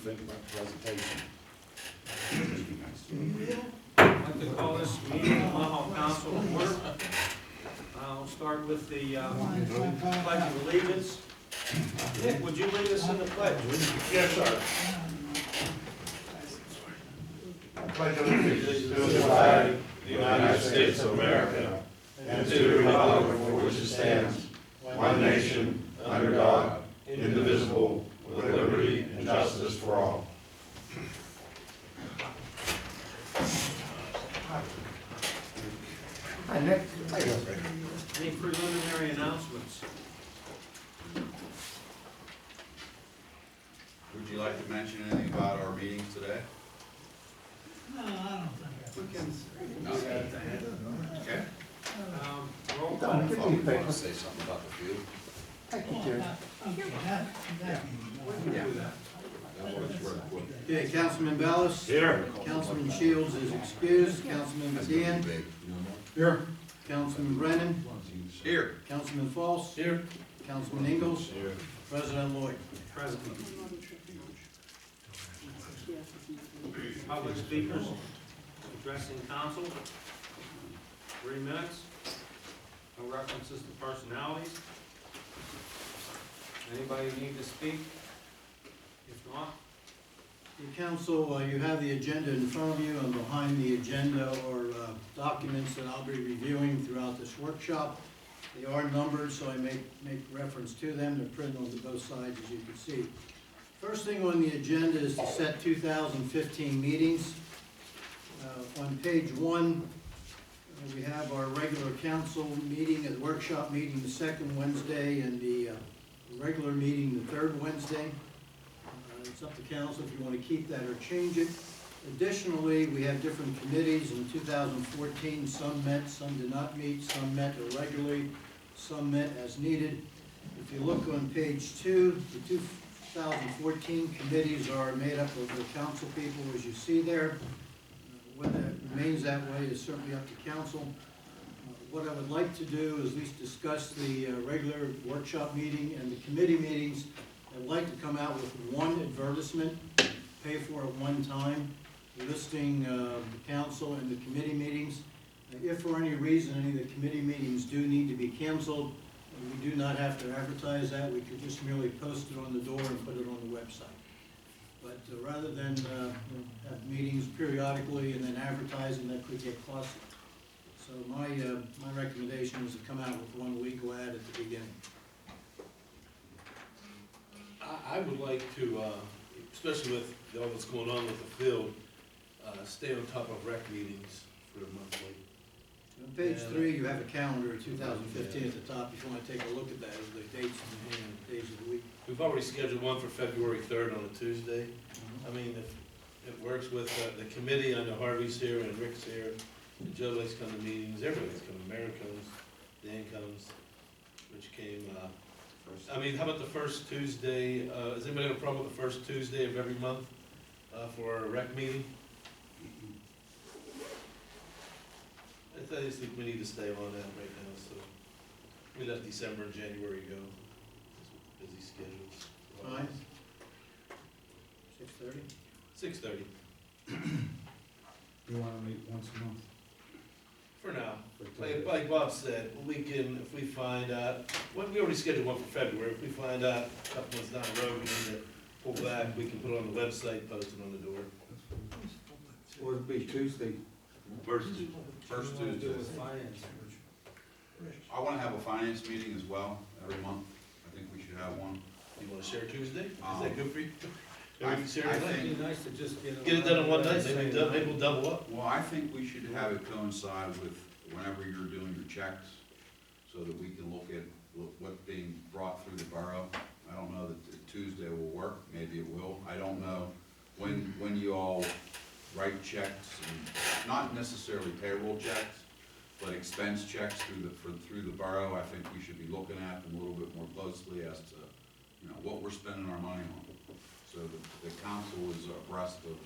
think about the presentation? I'd like to call this meeting of the Mohawk Council to order. I'll start with the Pledge of Allegiance. Nick, would you lead us in the pledge? Yes, sir. Pledge allegiance to the flag of the United States of America and to the republic for which it stands, one nation, under God, indivisible, with liberty and justice for all. Hi, Nick. Any preliminary announcements? Would you like to mention anything about our meetings today? No, I don't think No. Okay. Roll Don't call. give me Thought you paper. wanted to say something about the field. Thank you, I Jerry. okay, that. Okay, Councilman Ballas. Here. Councilman Shields is excused. Councilman Median. Here. Councilman Brennan. Here. Councilman Falls. Here. Councilman Ingalls. Here. President Lloyd. Present. Public speakers addressing council. 3 minutes. No references to personalities. Anybody need to speak? If not, The council, you have the agenda in front of you, and behind the agenda are documents that I'll be reviewing throughout this workshop. They are numbered, so I make reference to them. They're printed on both sides, as you can see. First thing on the agenda is to set 2015 meetings. On page 1, we have our regular council meeting, the workshop meeting the second Wednesday, and the regular meeting the third Wednesday. It's up to council if you want to keep that or change it. Additionally, we have different committees in 2014. Some met, some did not meet, some met irregularly, some met as needed. If you look on page 2, the 2014 committees are made up of the council people, as you see there. Whether it remains that way is certainly up to council. What I would like to do is at least discuss the regular workshop meeting and the committee meetings. I'd like to come out with one advertisement, pay for it one time, listing the council and the committee meetings. If for any reason any of the committee meetings do need to be canceled, we do not have to advertise that. We could just merely post it on the door and put it on the website. But rather than have meetings periodically and then advertising, that could get costly. So my recommendation is to come out with one legal ad at the beginning. I would like to, especially with all that's going on with the field, stay on top of rec meetings for monthly. On page 3, you have a calendar of 2015 at the top. If you want to take a look at that, the dates and the days of the week. We've already scheduled one for February 3rd on a Tuesday. I mean, if it works with the committee, I know Harvey's here and Rick's here, and Joe likes to come to meetings, everybody's coming, Mary comes, Dan comes, Rich came. I mean, how about the first Tuesday, does anybody have a problem with the first Tuesday of every month for our rec meeting? I just think we need to stay on that right now, so we let December and January go. Busy schedules. Time? 6:30? 6:30, You want to meet once a month? for now. Like Bob said, we can, if we find out, well, we already scheduled one for February, if we find out a couple months down the road, we need to pull back, we can put it on the website, post it on the door. Or it'll be Tuesday. First Tuesday. I want to have a finance meeting as well every month. I think we should have one. You wanna share Tuesday? Is that good for you? I Maybe we can share it I tonight. think- It'd be nice to just get Get it done in one night, maybe we'll double up. Well, I think we should have it coincide with whenever you're doing your checks, so that we can look at what's being brought through the borough. I don't know that Tuesday will work, maybe it will, I don't know. When you all write checks, and not necessarily payroll checks, but expense checks through the borough, I think we should be looking at them a little bit more closely as to, what we're spending our money on. So the council is abreast of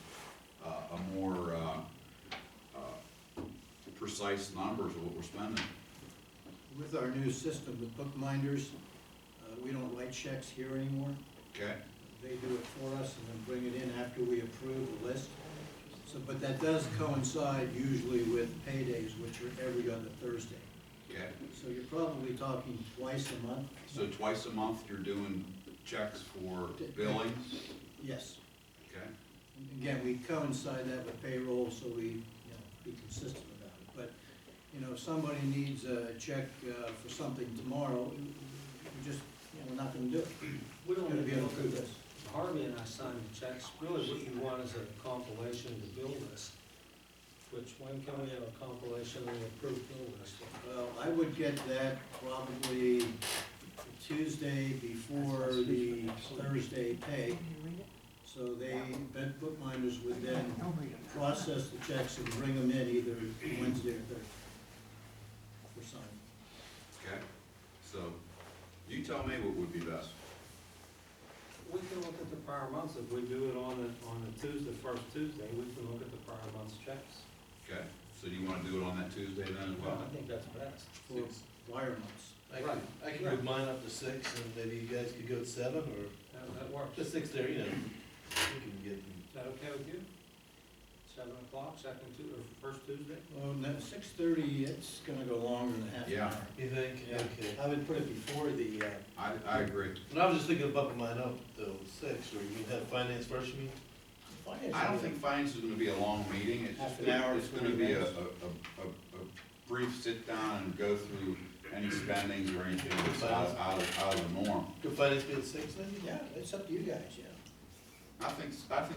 a more precise numbers of what we're spending. With our new system with bookminders, we don't write checks here anymore. Okay? They do it for us and then bring it in after we approve the list. So, but that does coincide usually with paydays, which are every other Thursday. Okay, So you're probably talking twice a month? so twice a month you're doing checks for billings, Yes. okay? Again, we coincide that with payroll, so we, be consistent about it. But, if somebody needs a check for something tomorrow, we just, we're not gonna do it. We don't Gotta need be to able look to at do this. Harvey and I signed the checks. Really, what you want is a compilation of the bill list, which, when can we have a compilation of the approved bill list? Well, I would get that probably Tuesday before the Thursday pay. So they, bookminders would then process the checks and bring them in either Wednesday or Thursday for signing. Okay, so you tell me what would be best. We can look at the prior months. If we do it on the Tuesday, first Tuesday, we can look at the prior month's checks. Okay, so do you wanna do it on that Tuesday then as well? I think that's best. For wire months. I can move mine up to 6, and maybe you guys could go to 7, or That works. just 6 there, we can get, Is that okay with you? 7 o'clock, first Tuesday? Well, no, 6:30, it's gonna go longer than half an Yeah. hour. you think? Yeah. Okay. I would put it before the, I agree. And I was just thinking of bumping mine up to 6, or you have finance first, you mean? finance. I don't think finance is gonna be a long meeting, it's Half just, an hour, it's gonna 20 be a minutes. brief sit down and go through any spendings or anything that's out of the norm. Could finance be at 6 then? Yeah, it's up to you guys, I think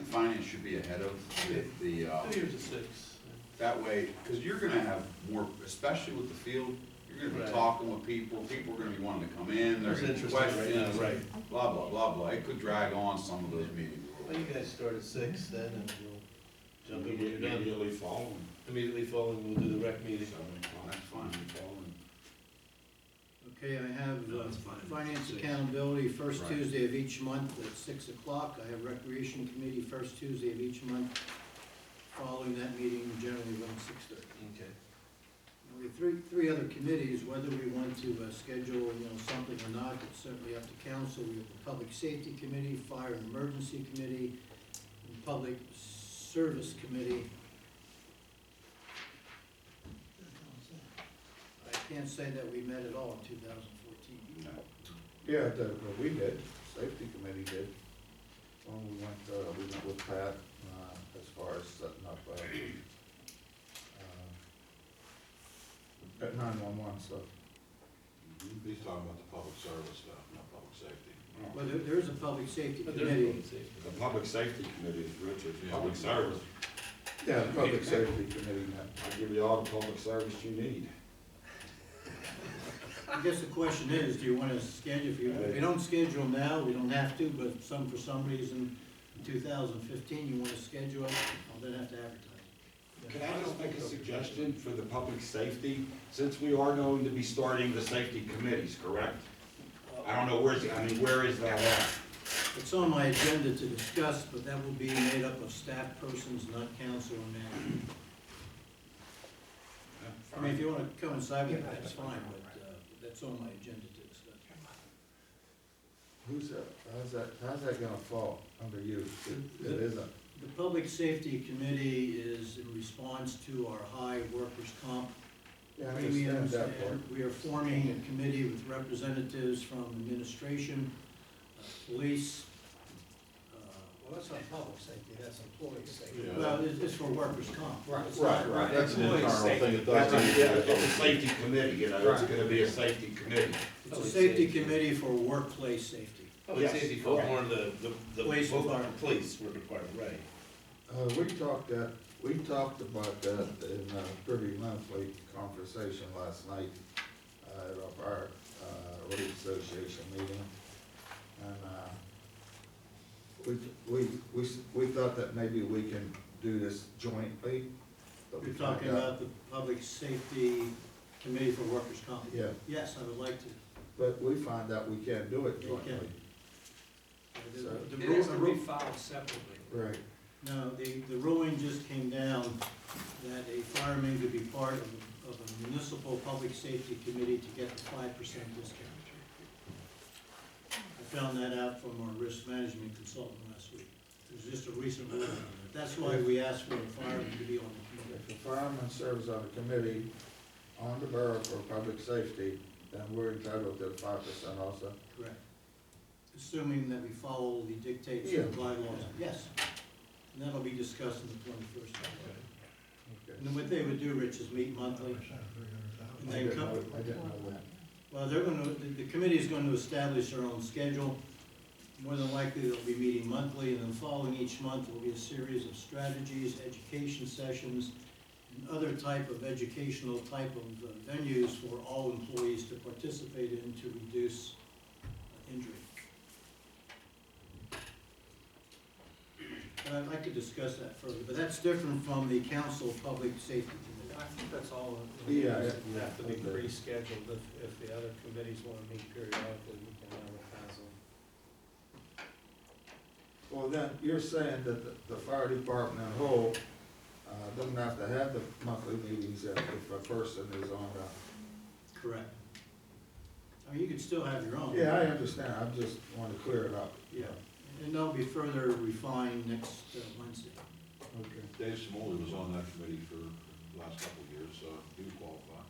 finance should be ahead of the, Two years at 6. that way, cause you're gonna have more, especially with the field, you're gonna be Right. talking with people are gonna be wanting to come in, they're There's gonna interest have right now, questions. right. Blah, blah, blah, blah, it could drag on some of those meetings. Well, you guys start at 6 then, and we'll jump in when you're done. Immediately following. Immediately following, we'll do the rec meeting. That's fine. Okay, I have No, that's fine. finance 6. accountability first Right. Tuesday of each month at 6 o'clock. I have recreation committee first Tuesday of each month. Following that meeting, generally around 6:30. Okay. We have three other committees, whether we want to schedule, something or not, it's certainly up to council. We have the Public Safety Committee, Fire and Emergency Committee, and Public Service Committee. I can't say that we met at all in 2014. Yeah, we did, safety committee did. When we met with Pat, as far as setting up, at 911 stuff. He's talking about the public service stuff, not public safety. Well, there is a Public Safety But there's Committee. public safety. The public safety committee is Richard's, Yeah. public service. Yeah, the public safety committee met. I'll give you all the public service you need. I guess the question is, do you want to schedule, if we don't schedule now, we don't have to, but for some reason, in 2015, you want to schedule it, I'll then have to advertise. Can I just make a suggestion for the public safety, since we are going to be starting the safety committees, correct? I don't know where is that at? It's on my agenda to discuss, but that will be made up of staff persons, not council or manager. I mean, if you want to coincide with that, that's fine, but that's on my agenda to discuss. Who's that, how's that gonna fall under you? It isn't. The Public Safety Committee is in response to our high workers' comp Yeah, I understand premiums, that part. and we are forming a committee with representatives from administration, police. Well, that's not public safety, that's employee safety. Yeah. Well, it's for workers' comp. Right. It's not- That's an Employee internal safety. thing, it doesn't, it's a safety committee, it's gonna be a safety committee. It's a safety committee for workplace safety. Public Yes, safety falls correct. more in the Police and fire. police work requirement, right? We talked about that in a pretty lengthy conversation last night at our Road Association meeting. And we thought that maybe we can do this jointly. but we You're talking found out- about the Public Safety Committee for Workers' Comp? Yeah, Yes, I would like to. but we find out we can't do it You jointly. can. So- The It has to ru- be filed separately. Right. No, the ruling just came down that a fireman could be part of a municipal public safety committee to get the 5% discount. I found that out from our risk management consultant last week. There's just a recent rule on it. That's why we asked for a fireman to be on the committee. If a fireman serves on a committee on the borough for public safety, then we're entitled to 5% also. Correct. Assuming that we follow the dictates of the bylaws, yes. And that'll be discussed in the 21st. Okay. And then what they would do, Rich, is meet monthly. And I then come, didn't know that. well, they're gonna, the committee is going to establish their own schedule. More than likely, they'll be meeting monthly, and then following each month will be a series of strategies, education sessions, and other type of educational type of venues for all employees to participate in to reduce injury. I could discuss that further, but that's different from the Council of Public Safety Committee. I think that's all. Yeah, They have to be okay. pre-scheduled. If the other committees want to meet periodically, we can advertise them. Well, then, you're saying that the fire department in whole, doesn't have to have the monthly meetings if a person is on Correct. I mean, you could still have your own. Yeah, I understand, I just want to clear it up. Yeah, and they'll be further refined next Wednesday. Okay. Dave Smoley was on that committee for the last couple of years, so he would qualify.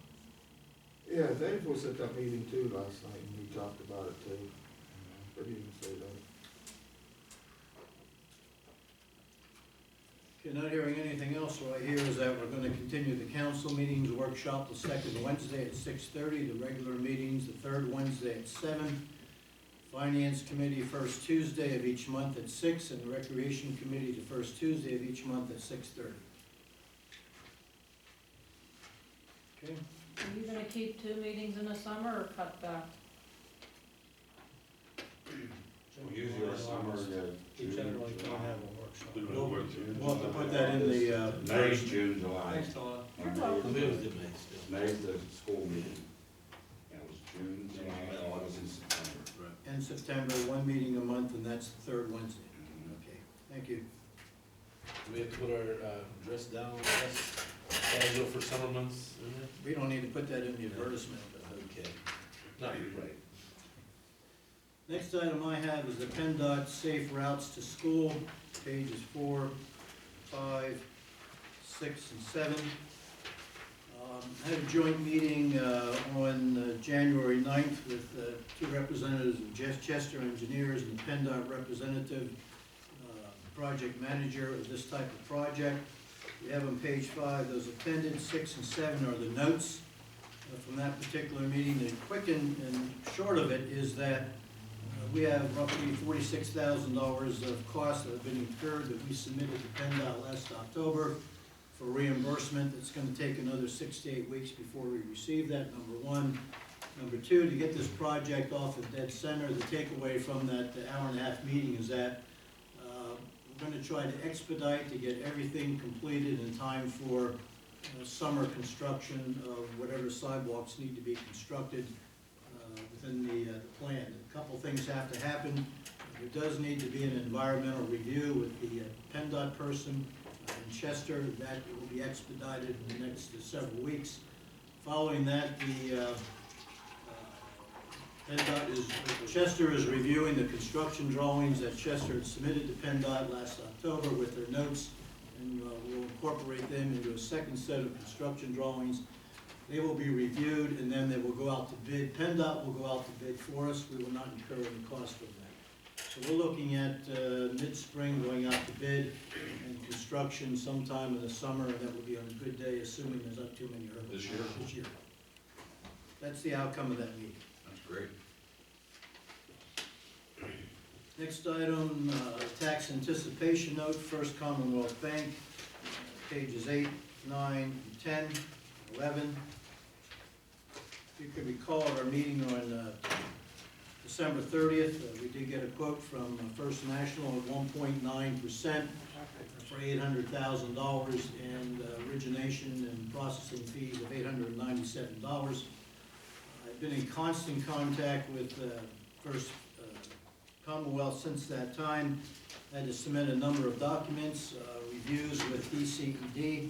Yeah, Dave was at that meeting too last night, and we talked about it too, but he didn't say that. Okay, not hearing anything else, what I hear is that we're gonna continue the council meetings workshop the second Wednesday at 6:30, the regular meetings the third Wednesday at 7, Finance Committee first Tuesday of each month at 6, and the Recreation Committee the first Tuesday of each month at 6:30. Okay, Are you gonna keep 2 meetings in the summer or cut back? Usually our summer, We generally don't have a workshop. we'll have to put that in the, May, June, July. Thanks, Todd. You're welcome. Maybe it was the May still. May's the school meeting. And it was June, July, August, and September. in September, 1 meeting a month, and that's the third Wednesday. Okay, thank you. We have to put our dress down, dress schedule for summer months in there? We don't need to put that in the advertisement, but. Okay. No, you're right. Next item I have is the PennDOT Safe Routes to School, pages 4, 5, 6, and 7. I had a joint meeting on January 9th with 2 representatives of Chester Engineers and the PennDOT representative, project manager of this type of project. You have on page 5, those attended, 6 and 7 are the notes from that particular meeting. The quick and short of it is that we have roughly $46,000 of costs that have been incurred that we submitted to PennDOT last October for reimbursement. It's gonna take another 6 to 8 weeks before we receive that, number one. Number two, to get this project off of dead center, the takeaway from that hour-and-a-half meeting is that we're gonna try to expedite to get everything completed in time for summer construction of whatever sidewalks need to be constructed within the plan. A couple things have to happen. There does need to be an environmental review with the PennDOT person in Chester. That will be expedited in the next several weeks. Following that, the Chester is reviewing the construction drawings that Chester had submitted to PennDOT last October with their notes, and we'll incorporate them into a second set of construction drawings. They will be reviewed, and then they will go out to bid. PennDOT will go out to bid for us. We will not incur any cost of that. So we're looking at mid-spring going out to bid and construction sometime in the summer, and that will be on a good day, assuming there's not too many hurdles. This year? This year. That's the outcome of that meeting. That's great. Next item, tax anticipation note, First Commonwealth Bank, pages 8, 9, 10, 11. If you could recall at our meeting on December 30th, we did get a quote from First National at 1.9% for $800,000 and origination and processing fees of $897. I've been in constant contact with First Commonwealth since that time. I had to submit a number of documents, reviews with DCED.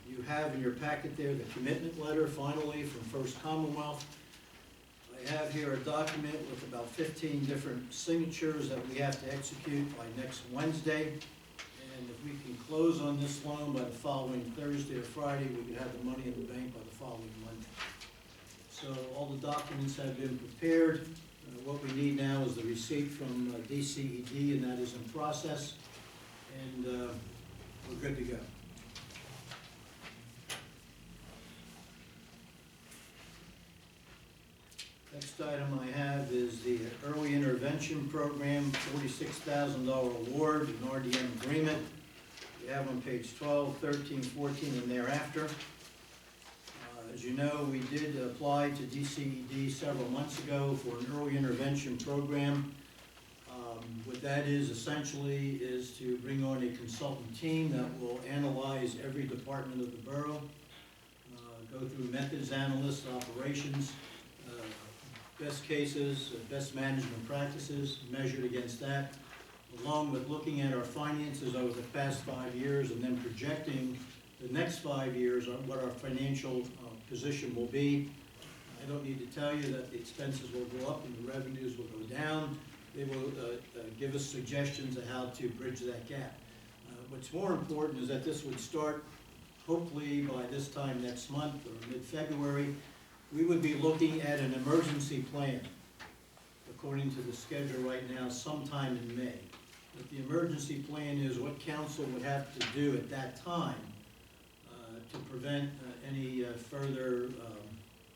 You have in your packet there the commitment letter finally from First Commonwealth. I I have here a document with about 15 different signatures that we have to execute by next Wednesday. And if we can close on this loan by the following Thursday or Friday, we could have the money in the bank by the following Monday. So all the documents have been prepared. What we need now is the receipt from DCED, and that is in process. And we're good to go. Next item I have is the Early Intervention Program, $46,000 award, an RDM agreement. We have on page 12, 13, 14, and thereafter. As you know, we did apply to DCED several months ago for an early intervention program. What that is essentially is to bring on a consultant team that will analyze every department of the borough, go through methods, analysts, operations, best cases, best management practices, measured against that, along with looking at our finances over the past 5 years and then projecting the next 5 years on what our financial position will be. I don't need to tell you that the expenses will go up and the revenues will go down. They will give us suggestions of how to bridge that gap. What's more important is that this would start hopefully by this time next month or mid-February. We would be looking at an emergency plan, according to the schedule right now, sometime in May. But the emergency plan is what council would have to do at that time to prevent any further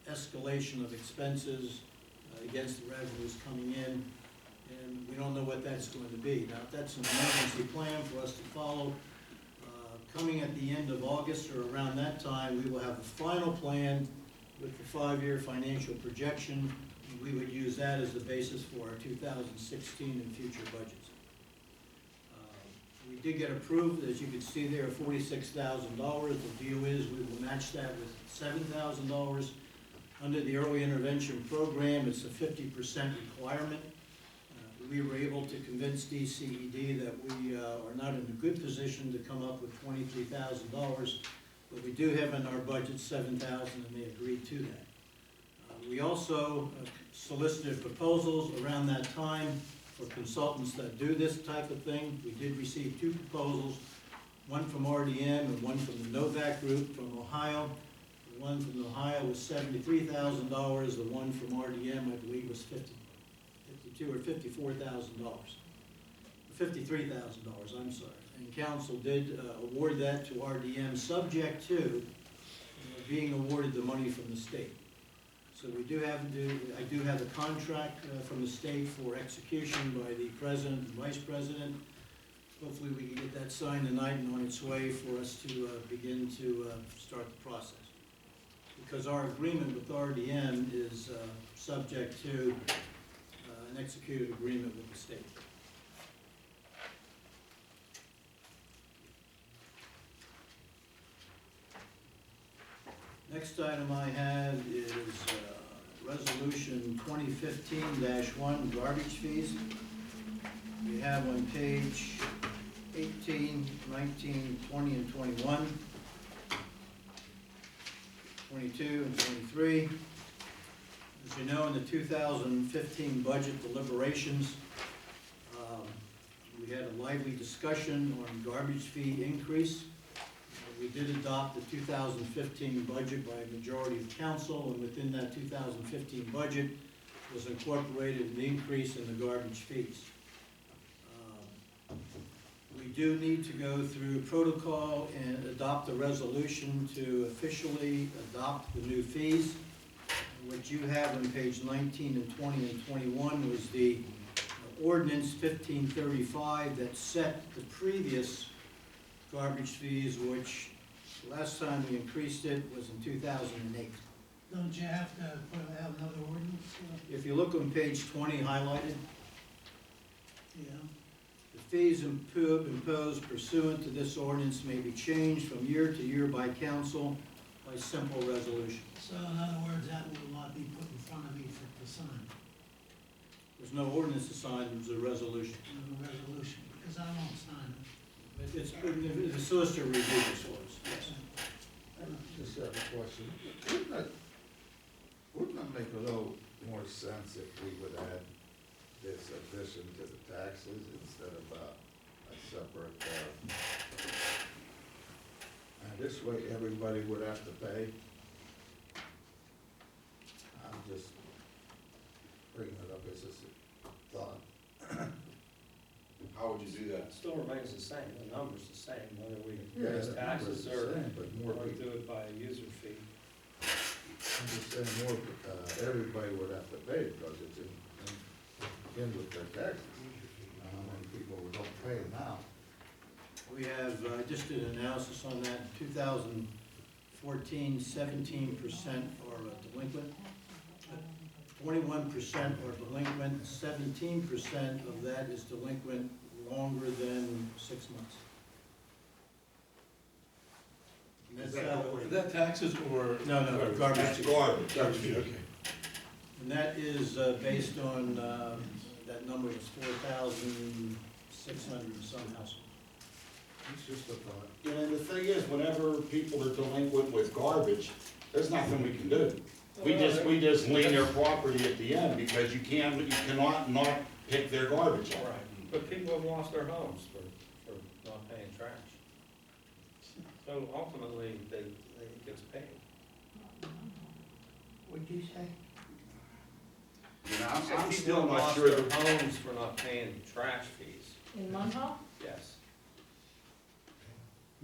escalation of expenses against the revenues coming in. And we don't know what that's going to be. Now, that's an emergency plan for us to follow. Coming at the end of August or around that time, we will have the final plan with the 5-year financial projection. And we would use that as the basis for our 2016 and future budgets. We did get approved, as you can see there, $46,000. The deal is we will match that with $7,000. Under the early intervention program, it's a 50% requirement. We were able to convince DCED that we are not in a good position to come up with $23,000, but we do have in our budget $7,000, and they agreed to that. We also solicited proposals around that time for consultants that do this type of thing. We did receive 2 proposals, one from RDM and one from the Novak Group from Ohio. The one from Ohio was $73,000. The one from RDM, I believe, was $52,000 or $54,000. $53,000, I'm sorry. And council did award that to RDM, subject to being awarded the money from the state. So we do have I do have a contract from the state for execution by the president and vice president. Hopefully we can get that signed tonight and on its way for us to begin to start the process. Because our agreement with RDM is subject to an executed agreement with the state. Next item I have is Resolution 2015-1, garbage fees. We have on page 18, 19, 20, and 21, 22, and 23. As you know, in the 2015 budget deliberations, we had a lively discussion on garbage fee increase. We did adopt the 2015 budget by a majority of council, and within that 2015 budget was incorporated an increase in the garbage fees. We do need to go through protocol and adopt a resolution to officially adopt the new fees. What you have on page 19 and 20 and 21 was the ordinance 1535 that set the previous garbage fees, which last time we increased it was in 2008. Don't you have to have another ordinance? If you look on page 20 highlighted, Yeah. the fees imposed pursuant to this ordinance may be changed from year to year by council by simple resolution. So in other words, that will not be put in front of me to sign, There's no ordinance to sign, there's a resolution. the resolution, because I won't sign it. It's, the solicitor reviewed this for us, yes. I just have a question. Wouldn't that make a little more sense if we would add this addition to the taxes instead of a separate, and this way everybody would have to pay. I'm just bringing it up as a thought. How would you do that? It still remains the same, the number's the same, whether we Yeah, raise the taxes number's the or same, but more people, do it by a user fee. I'm just saying more, everybody would have to pay because it's in with their taxes. How many people don't pay now? We have, I just did an analysis on that, 2014, 17% are delinquent. 21% are delinquent, 17% of that is delinquent longer than 6 months. And that's out of- Is that taxes or? No, garbage. That's garbage. Garbage, okay. And that is based on, that number was 4,600 and some households. It's just a thought. You know, the thing is, whenever people are delinquent with garbage, there's nothing we can do. We just lien their property at the end because you cannot not pick their garbage up. Right, but people have lost their homes for not paying trash. So ultimately, it gets paid. What'd you say? You know, I'm People still have not lost sure their that, homes for not paying trash fees, In Munhall? yes.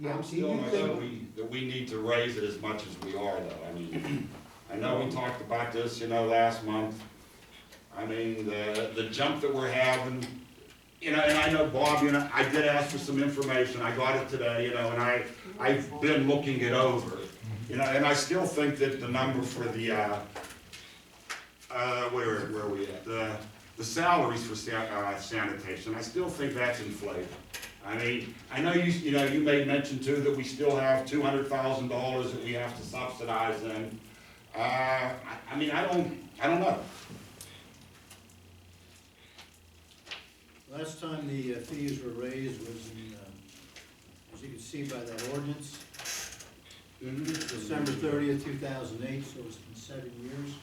I'm still not sure that we need to raise it as much as we are though. I mean, I know we talked about this, last month. I mean, the jump that we're having, and I know Bob, I did ask for some information, I got it today, and I've been looking it over. And I still think that the number for the, where are we at? The salaries for sanitation, I still think that's inflated. I mean, I know you made mention too that we still have $200,000 that we have to subsidize in. I mean, I don't know. Last time the fees were raised was in, as you can see by that ordinance, December 30th, 2008, so it's been 7 years.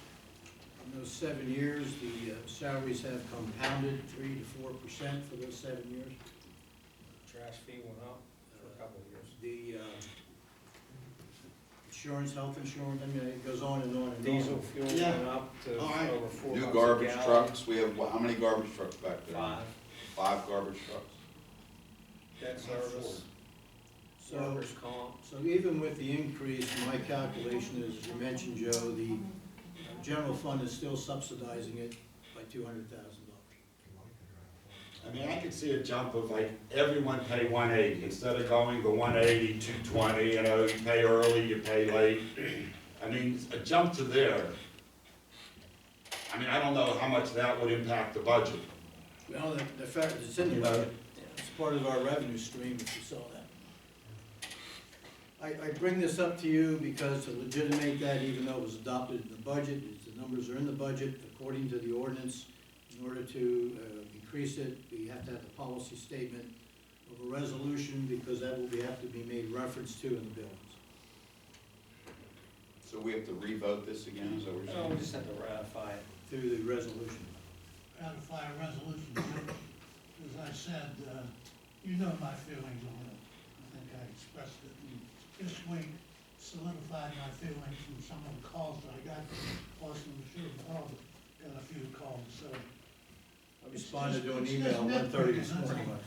In those 7 years, the salaries have compounded 3 to 4% for those 7 years. Trash fee went up for a couple of years. The insurance, health insurance, I mean, it goes on and on and on. Diesel fuel Yeah. went up to All right. over $4 New a garbage gallon. trucks, we have, how many garbage trucks back there? 5, 5 garbage trucks. debt service, So, workers' comp. so even with the increase, my calculation is, as you mentioned, Joe, the general fund is still subsidizing it by $200,000. I mean, I could see a jump of like, everyone pay 180, instead of going to 180, 220, you pay early, you pay late. I mean, a jump to there. I mean, I don't know how much that would impact the budget. Well, the fact, it's in the budget, it's part of our revenue stream if you saw that. I bring this up to you because to legitimate that, even though it was adopted in the budget, the numbers are in the budget according to the ordinance. In order to increase it, we have to have the policy statement of a resolution because that will have to be made reference to in the buildings. So we have to revote this again, is that what you're No, we saying? just have to ratify it. Through the resolution. Ratify a resolution, as I said, you know my feelings on it. I think I expressed it. And this week solidified my feelings from some of the calls that I got, plus I'm sure Bob got a few calls, so. I responded to an It's email just 1:30 this nitpicking, that's morning.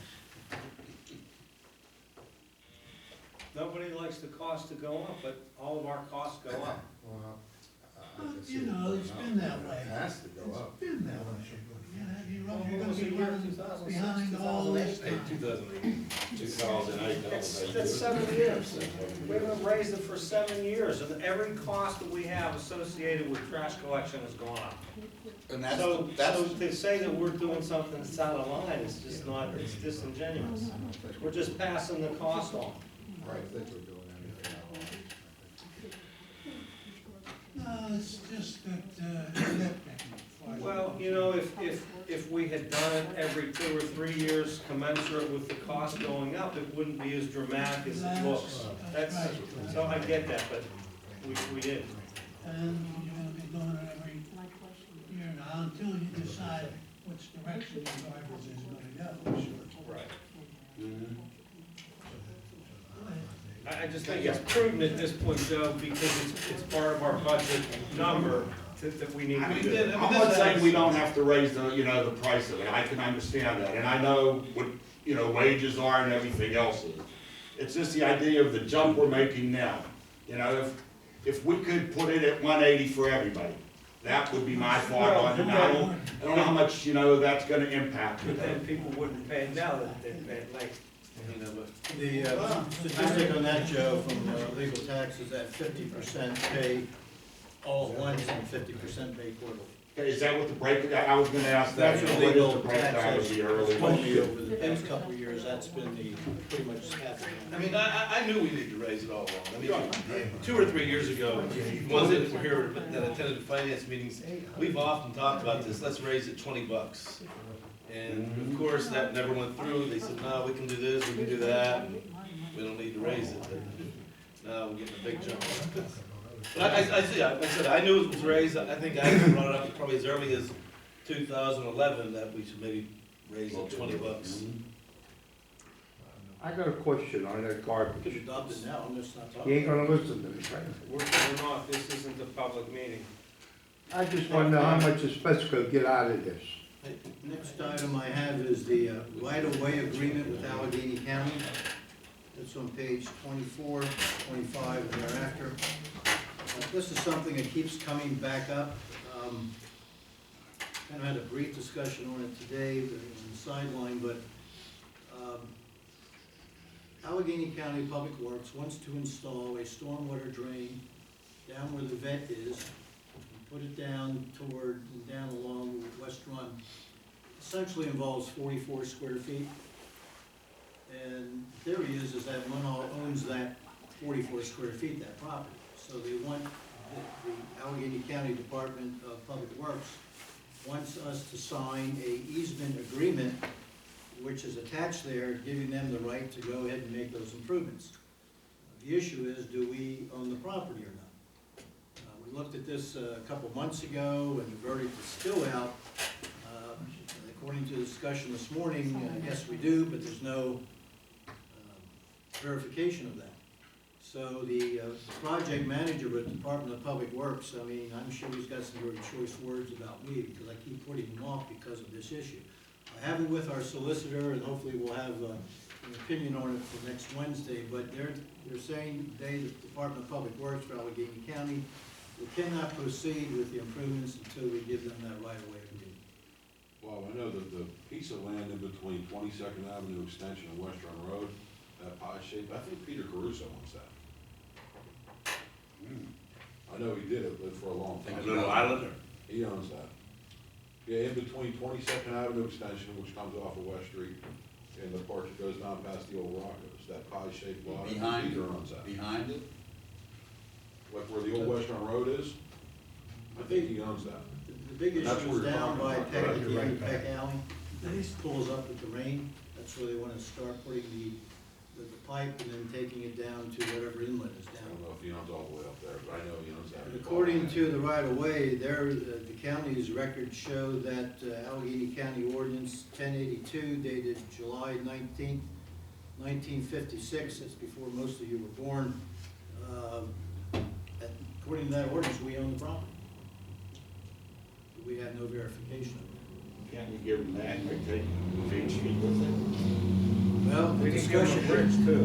Nobody likes the cost to go up, but all of our costs go up. Well, I can see You it know, going it's up. been that way. It has to go up. It's been that way. You're Well, gonna what was be the year, running 2006, behind all this 2008? time. 2008. That's 7 years. We haven't raised it for 7 years, and every cost that we have associated with trash collection has gone up. And So to say that we're doing something that's out of line is just not, it's disingenuous. We're just passing the cost on. I think we're doing anything I want. No, it's just that, nitpicking. Well, if we had done it every 2 or 3 years commensurate with the cost going up, it wouldn't be as dramatic as it looks. That's right. So I get that, but we didn't. And you're gonna be doing it every year until you decide which direction your garbage is gonna go. Right. Mhm. I just think it's prudent at this point, Joe, because it's part of our budget number that we need I to mean, do. I'm not saying we don't have to raise the, you know, the price of it, I can understand that, and I know what, you know, wages are and everything else is. It's just the idea of the jump we're making now, you know, if we could put it at 180 for everybody, that would be my thought on it. I don't know how much, you know, that's gonna impact But it. then people wouldn't pay it now that they pay it late. You know, but The statistic on that, Joe, from legal tax is that 50% pay all at once and 50% pay quarterly. Is that what the break, I was gonna ask that, That's you what know, what legal is the breakdown of the early? Told me over the past couple of years, that's been the, pretty much happening. I mean, I knew we needed to raise it all along. I mean, 2 or 3 years ago, ones that were here that attended finance meetings, we've often talked about this, let's raise it $20. And of course, that never went through. They said, no, we can do this, we can do that, and we don't need to raise it. But now we're getting a big jump. But I said, I knew it was raised. I think I brought it up probably as early as 2011 that we should maybe raise it $20. I got a question on that We could garbage. adopt it now, I'm just not You talking. ain't gonna listen to me, right? We're not, this isn't a public meeting. I just wanna know how much the Spets could get out of this. Next item I have is the right-of-way agreement with Allegheny County. It's on page 24, 25, and thereafter. This is something that keeps coming back up. Kind of had a brief discussion on it today on the sideline, but Allegheny County Public Works wants to install a stormwater drain down where the vet is, and put it down toward, down along West Run. Essentially involves 44 square feet. And the theory is that Munhall owns that 44 square feet, that property. So they want, the Allegheny County Department of Public Works wants us to sign a easement agreement, which is attached there, giving them the right to go ahead and make those improvements. The issue is, do we own the property or not? We looked at this a couple months ago, and the verdict is still out. According to the discussion this morning, yes, we do, but there's no verification of that. So the project manager with the Department of Public Works, I mean, I'm sure he's got some very choice words about me, because I keep putting him off because of this issue. I have it with our solicitor, and hopefully we'll have an opinion on it for next Wednesday, but they're saying today, the Department of Public Works for Allegheny County, we cannot proceed with the improvements until we give them that right-of-way agreement. Well, I know that the piece of land in between 22nd Avenue Extension and West Run Road, that pie shape, I think Peter Caruso owns that. I know he did it, lived for a long time. Little Islander? He owns that. Yeah, in between 22nd Avenue Extension, which comes off of West Street, and the part that goes down past the old Rocco's, that pie shaped lot, Behind Peter it, owns that. behind it? Like where the old West Run Road is, I think he owns that. The big That's issue where is you're down talking by about. Peck, Right, at you're the end right. of Peck Alley. It pulls up with the rain. That's where they want to start putting the pipe and then taking it down to whatever inlet is I down. don't know if he owns all the way up there, but I know he owns that. But according to the right-of-way, the county's records show that Allegheny County Ordinance 1082 dated July 19th, 1956, that's before most of you were born. According to that ordinance, we own the property. We have no verification of it. Can't you give them that, and they take Main Street with it? Well, the We can give them a discussion, bridge too.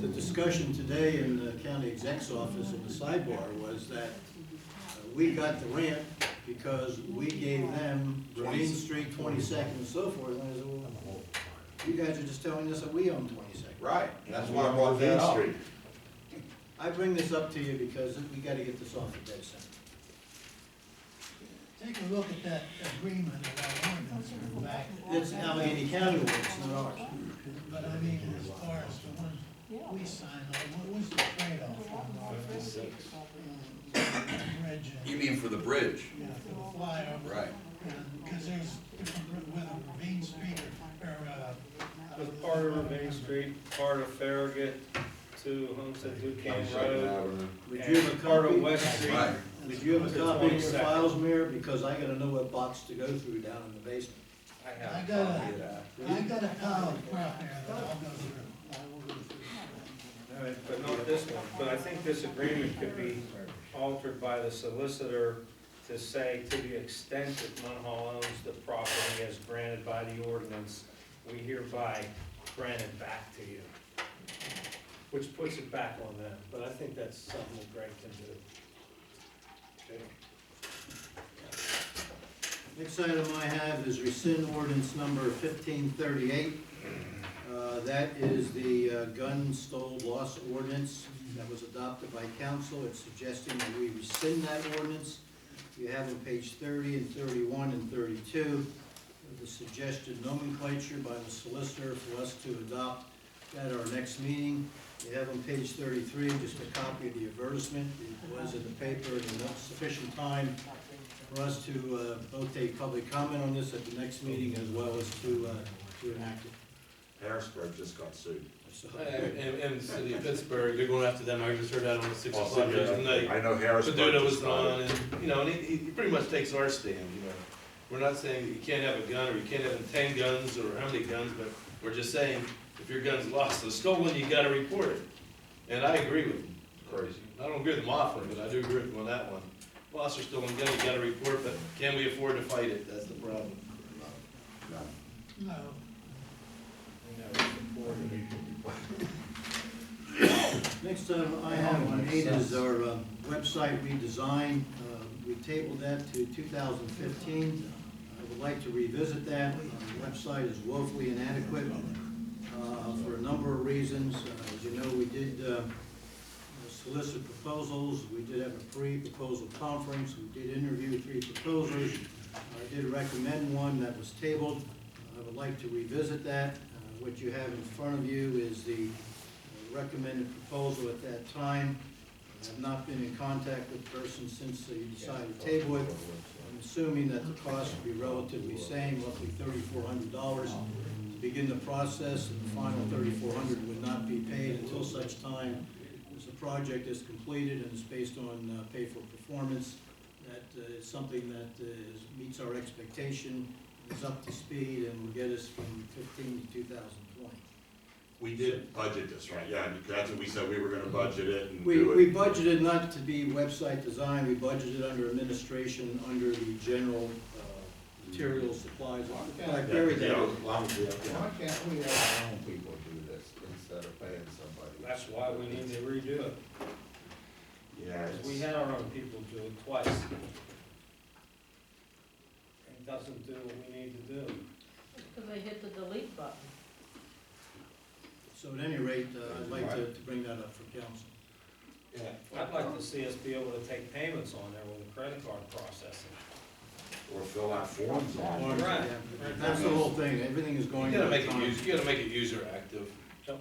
the discussion today in the county exec's office in the sidebar was that we got the ramp because we gave them Main Street, 22nd and so forth. And I said, well, you guys are just telling us that we own 22nd. Right, that's why I brought Main Street. I bring this up to you because we gotta get this off the dead center. Take a look at that agreement of that ordinance in back. It's Allegheny County ordinance, not ours. But I mean, as far as the ones we signed on, what was the trade-off on the bridge? You mean for the bridge? Yeah, for the flyover. Right. Because there's different, whether Ravine Street or It was part of Main Street, part of Farragut, to Homestead Duquesne Second Road, Avenue. Would you have a and part copy? of West Street. Right. Would you have a to copy in your 22nd. files, Mayor? Because I gotta know what box to go through down in the basement. I I have a got copy it. of that. I got a pile of crap here that I'll go through. I will go through. All right, But not this one, but I think this agreement could be altered by the solicitor to say, to the extent that Munhall owns the property as granted by the ordinance, we hereby grant it back to you. Which puts it back on them, but I think that's something that Greg can do. Okay. Next item I have is rescind ordinance number 1538. That is the gun stole loss ordinance that was adopted by council. It's suggesting that we rescind that ordinance. You have on page 30 and 31 and 32, the suggested nomenclature by the solicitor for us to adopt at our next meeting. You have on page 33 just a copy of the advertisement. It was in the paper and enough sufficient time for us to both take public comment on this at the next meeting as well as to enact it. Harrisburg just got sued. So, And the city of Pittsburgh, they're going after them, I just heard that on the 6 Also, o'clock news tonight. I know Harrisburg Paduno just was got on, it. and, you know, and he pretty much takes our stand, you know. We're not saying that you can't have a gun, or you can't have 10 guns, or how many guns, but we're just saying, if your gun's lost or stolen, you gotta report it. And I agree with him. Crazy. I don't agree with him often, but I do agree with him on that one. Lost or stolen gun, you gotta report, but can we afford to fight it? That's the problem. No, Next item I have on 8 is our website redesign. We tabled that to 2015. I would like to revisit that. The website is woefully inadequate for a number of reasons. As you know, we did solicit proposals. We did have a pre-proposal conference. We did interview 3 proposers. I did recommend one that was tabled. I would like to revisit that. What you have in front of you is the recommended proposal at that time. I have not been in contact with the person since you decided to table it. I'm assuming that the cost will be relatively same, roughly $3,400 to begin the process, and the final $3,400 would not be paid until such time as the project is completed and is based on pay for performance. That is something that meets our expectation, is up to speed, and will get us from 15 to 2020. We did budget this, right? Yeah, that's what we said, we were gonna budget it and We do it. budgeted not to be website design, we budgeted under administration, under the general materials, supplies. I buried that. Yeah, as long as we- yeah. Why can't we have our own people do this instead of paying somebody? That's why we need to redo it. Yeah, Because we it's- had our own people do it twice. It doesn't do what we need to do. Because they hit the delete button. So at any rate, I'd like to bring that up for council. yeah. I'd like to see us be able to take payments on there with a credit card processing. Or fill out forms on it. Right. That's the whole thing, everything is You going. gotta at a make it time. you gotta make it user active.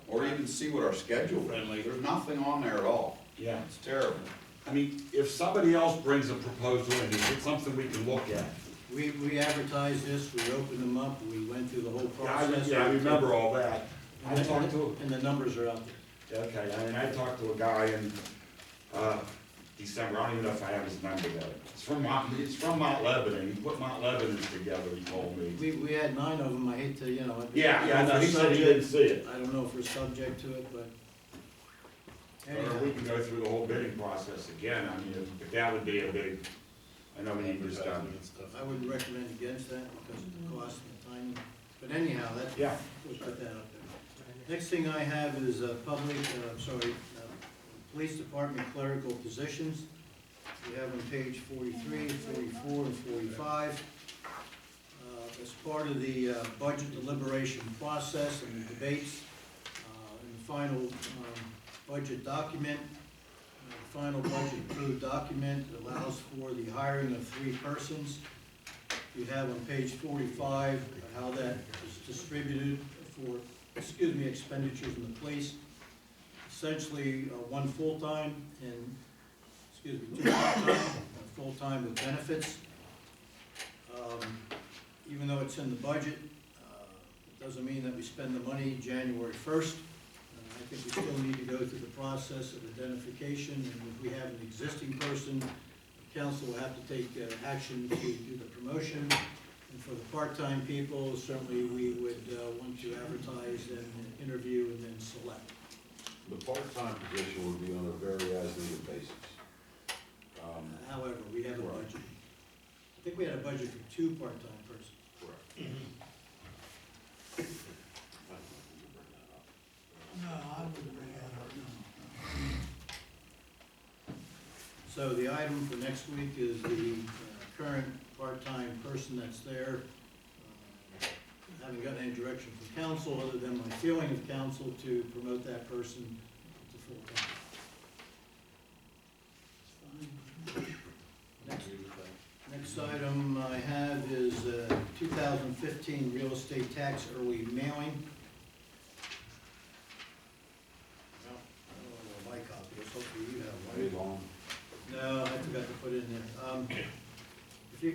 Or even see what our schedule Friendly. is. There's nothing on there at all. Yeah. It's terrible. I mean, if somebody else brings a proposal in, is it something we can look at? We advertised this, we opened them up, we went through the whole Yeah, process. I remember all that. I And talked to, and the numbers are out there. okay, I mean, I talked to a guy in, December, I don't even know if I have his number there. It's from Mount Lebanon, he put Mount Lebanon together, he told me. We had 9 of them, I hate to, you know. Yeah, no, he said he didn't see it. I don't know if we're subject to it, but Or anyhow. we can go through the whole bidding process again, I mean, if that would be a big, I know we need this done. And stuff. I wouldn't recommend against that because of the cost and the timing, but anyhow, that's, Yeah. we'll put that up there. Next thing I have is police department clerical positions. We have on page 43, 44, and 45. As part of the budget deliberation process and the debates, in the final budget document, the final budget approved document allows for the hiring of 3 persons. You have on page 45 how that is distributed for, expenditures in the police. Essentially, 1 full-time and, 2 part-time, full-time with benefits. Even though it's in the budget, it doesn't mean that we spend the money January 1st. I think we still need to go through the process of identification, and if we have an existing person, council will have to take action to do the promotion. And for the part-time people, certainly we would want to advertise and interview and then select. The part-time position would be on a very as-needed basis. However, we have a Right. budget. I think we had a budget for 2 part-time persons. Correct. No, I wouldn't bring that up, no. So the item for next week is the current part-time person that's there. I haven't gotten any direction from council, other than my feeling of council to promote that person to full-time. Next item I have is 2015 real estate tax early mailing. Well, I don't know my copy, hopefully you have one. Way long. No, I forgot to put it in there. If you,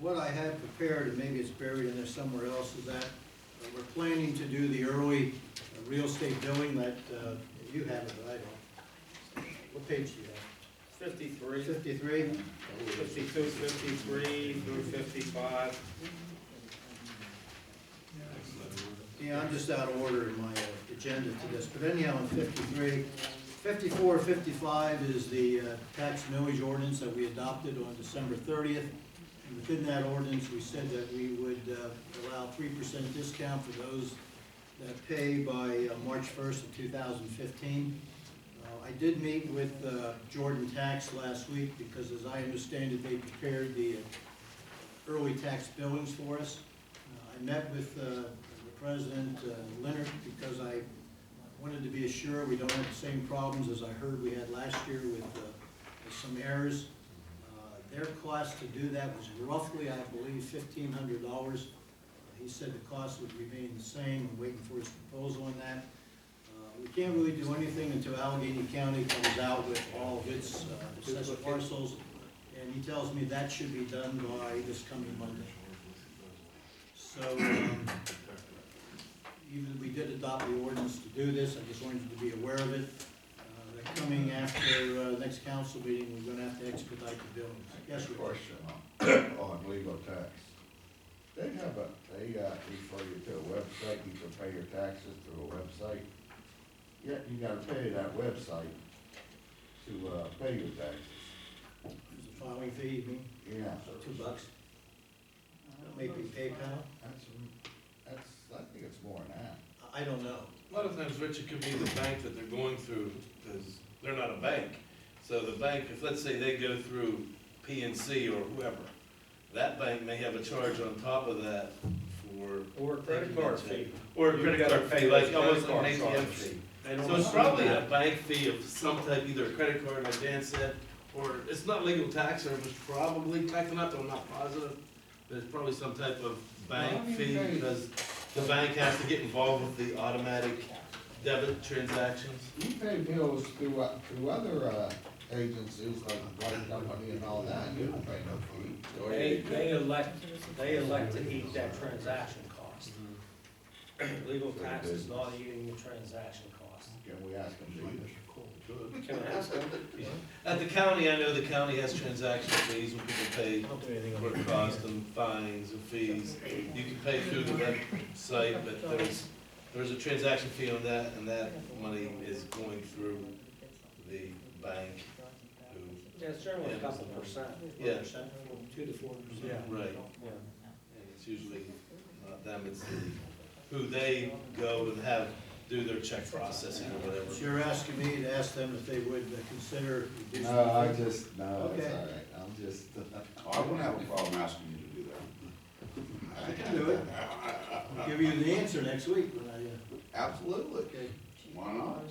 what I had prepared, and maybe it's buried in there somewhere else, is that we're planning to do the early real estate billing that, you have it, but I don't. What page do you have? 53, 53? 52, 53 through 55. Yeah, I'm just out of order in my agenda to this, but anyhow, on 53, 54, 55 is the tax millage ordinance that we adopted on December 30th. And within that ordinance, we said that we would allow 3% discount for those that pay by March 1st of 2015. I did meet with Jordan Tax last week because, as I understand it, they prepared the early tax billings for us. I met with the President Leonard because I wanted to be assured we don't have the same problems as I heard we had last year with some errors. Their cost to do that was roughly, I believe, $1,500. He said the cost would remain the same. I'm waiting for his proposal on that. We can't really do anything until Allegheny County comes out with all of its assessed parcels, and he tells me that should be done by this coming Monday. So, even if we did adopt the ordinance to do this, I just wanted you to be aware of it. That coming after next council meeting, we're gonna have to expedite the billings. Yes, Rick? Question on legal tax. They refer you to a website, you can pay your taxes through a website. Yet you gotta pay that website to, pay your taxes. There's a filing fee, you mean? Yeah. $2. Maybe PayPal? That's, I think it's more than that. I don't know. A lot of times, Rich, it could be the bank that they're going through, because they're not a bank. So the bank, if let's say they go through PNC or whoever, that bank may have a charge on top of that for. Or a credit card fee. Or a You credit gotta card pay fee, those like almost credit like an card ATM charges. fee. They don't So it's see probably a that. bank fee of some type, either a credit card, like Dan said, or it's not legal tax service, probably, backing up, I'm not positive. There's probably some type of bank fee, because the bank has to get involved with the automatic debit transactions. You pay bills through other, agencies like Light Company and all that, you don't pay no fee. They elect to eat that transaction cost. Legal tax is not eating the transaction cost. Can we ask them to? Can I ask them? At the county, I know the county has transaction fees when people pay court costs and fines and fees. You can pay through the website, but there's a transaction fee on that, and that money is going through the bank. Yeah, it's generally a couple percent. Yeah. 2 to 4%. Yeah. Right, Yeah. and it's usually not them, it's who they go and have do their check processing or whatever. So you're asking me to ask them if they would consider reducing? No, the I fee? just, no, it's Okay. all right, I'm just. I wouldn't have a problem asking you to do that. I can do it. I'll give you the answer next week when I, Absolutely. okay. Why not?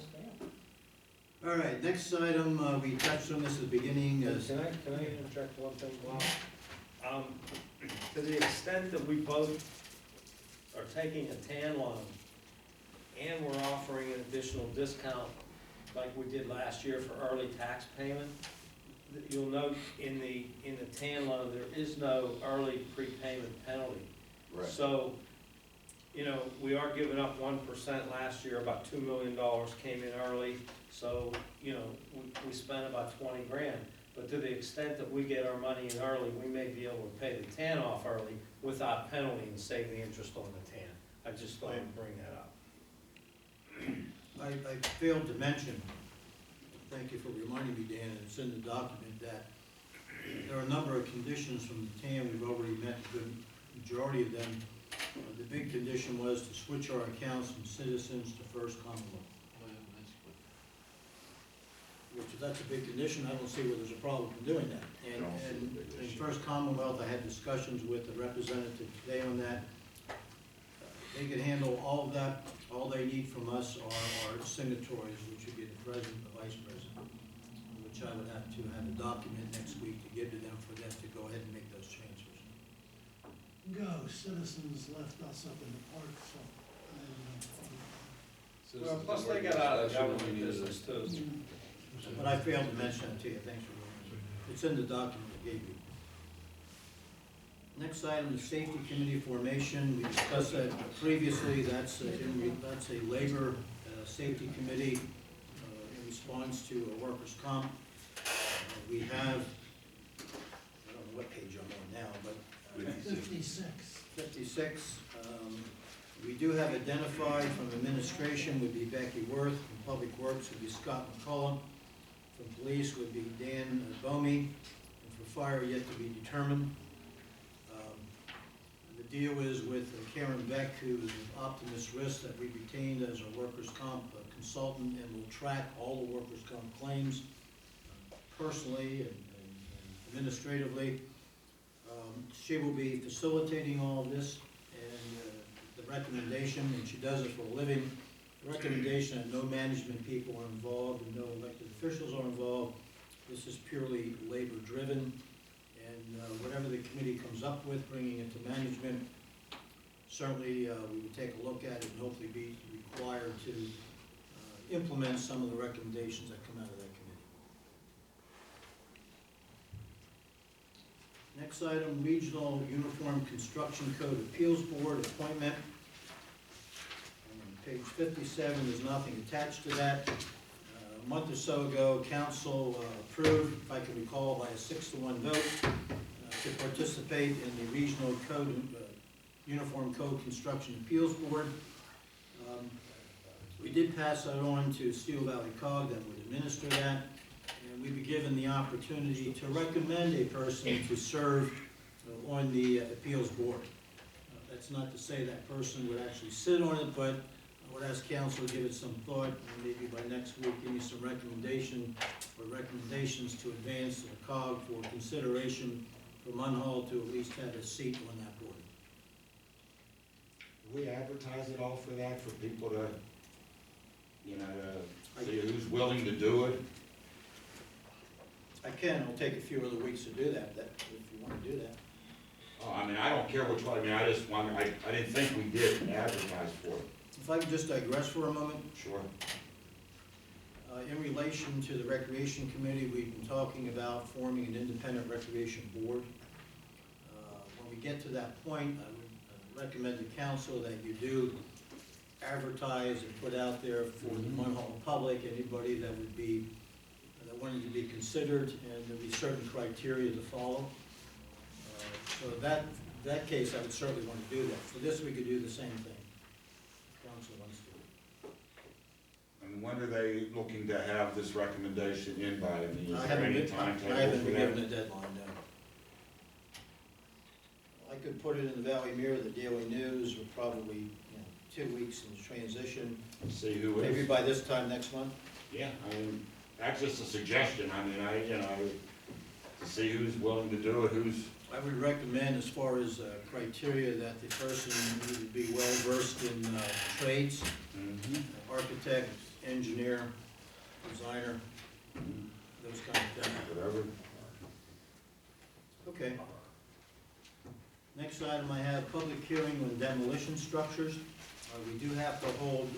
All right, next item, we touched on this at the beginning, is Can I interject one thing, Bob? To the extent that we both are taking a TAN loan and we're offering an additional discount like we did last year for early tax payment, you'll note in the TAN loan, there is no early prepayment penalty. Right. So you know, we are giving up 1% last year, about $2 million came in early, so, you know, we spent about 20 grand. But to the extent that we get our money in early, we may be able to pay the TAN off early without penalty and save the interest on the TAN. I just thought I'd bring that up. I failed to mention, thank you for reminding me, Dan, it's in the document, that there are a number of conditions from the TAM, we've already met a good majority of them. The big condition was to switch our accounts from Citizens to First Commonwealth, which, if that's a big condition, I don't see where there's a problem in doing that. And in First Commonwealth, I had discussions with the representative today on that. They can handle all of that. All they need from us are signatories, which would be the president and the vice president, which I would have to have a document next week to give to them for them to go ahead and make those transfers. Citizens left us up in the park, so. Well, plus they got out of the government business too. But I failed to mention that to you, thanks for remembering. It's in the document I gave you. Next item is safety committee formation. We discussed that previously. That's a labor safety committee in response to a workers' comp. We have, I don't know what page I'm on now, but 56. 56. We do have identified from administration would be Becky Worth, from Public Works would be Scott McCullough, from Police would be Dan Bomey, and for Fire yet to be determined. The deal is with Karen Beck, who is with Optimus Risk, that we retained as our workers' comp consultant and will track all the workers' comp claims personally and administratively. She will be facilitating all of this, and the recommendation, and she does it for a living, the recommendation that no management people are involved and no elected officials are involved. This is purely labor-driven, and whatever the committee comes up with, bringing it to management, certainly we would take a look at it and hopefully be required to implement some of the recommendations that come out of that committee. Next item, Regional Uniform Construction Code Appeals Board appointment. On page 57, there's nothing attached to that. A month or so ago, council approved, if I can recall, by a 6-to-1 vote, to participate in the Regional Uniform Code Construction Appeals Board. We did pass that on to Steel Valley COG that would administer that. And we'd be given the opportunity to recommend a person to serve on the appeals board. That's not to say that person would actually sit on it, but I would ask council to give it some thought, and maybe by next week, give me some recommendations to advance to the COG for consideration for Munhall to at least have a seat on that board. We advertise it all for that, for people to, you know, to see who's willing to do it. I can, it'll take a few other weeks to do that, if you want to do that. Oh, I mean, I don't care which one, I mean, I just wonder, I didn't think we did advertise for it. If I could just digress for a moment. Sure. In relation to the Recreation Committee, we've been talking about forming an independent recreation board. When we get to that point, I would recommend to council that you do advertise and put out there for the Munhall public, anybody that would be, that wanted to be considered, and there'd be certain criteria to follow. So that case, I would certainly want to do that. For this, we could do the same thing. Council wants to. And when are they looking to have this recommendation in by? I mean, is I there haven't any been timetable for given that? a deadline, no. I could put it in the Valley Mirror, the Daily News, or probably, 2 weeks in transition. See who is. Maybe by this time next month. Yeah, I mean, that's just a suggestion, I mean, to see who's willing to do it, who's, I would recommend, as far as criteria, that the person would be well-versed in trades, architect, engineer, designer, those kind of things. whatever. Okay. Next item I have, public hearing on demolition structures. We do have to hold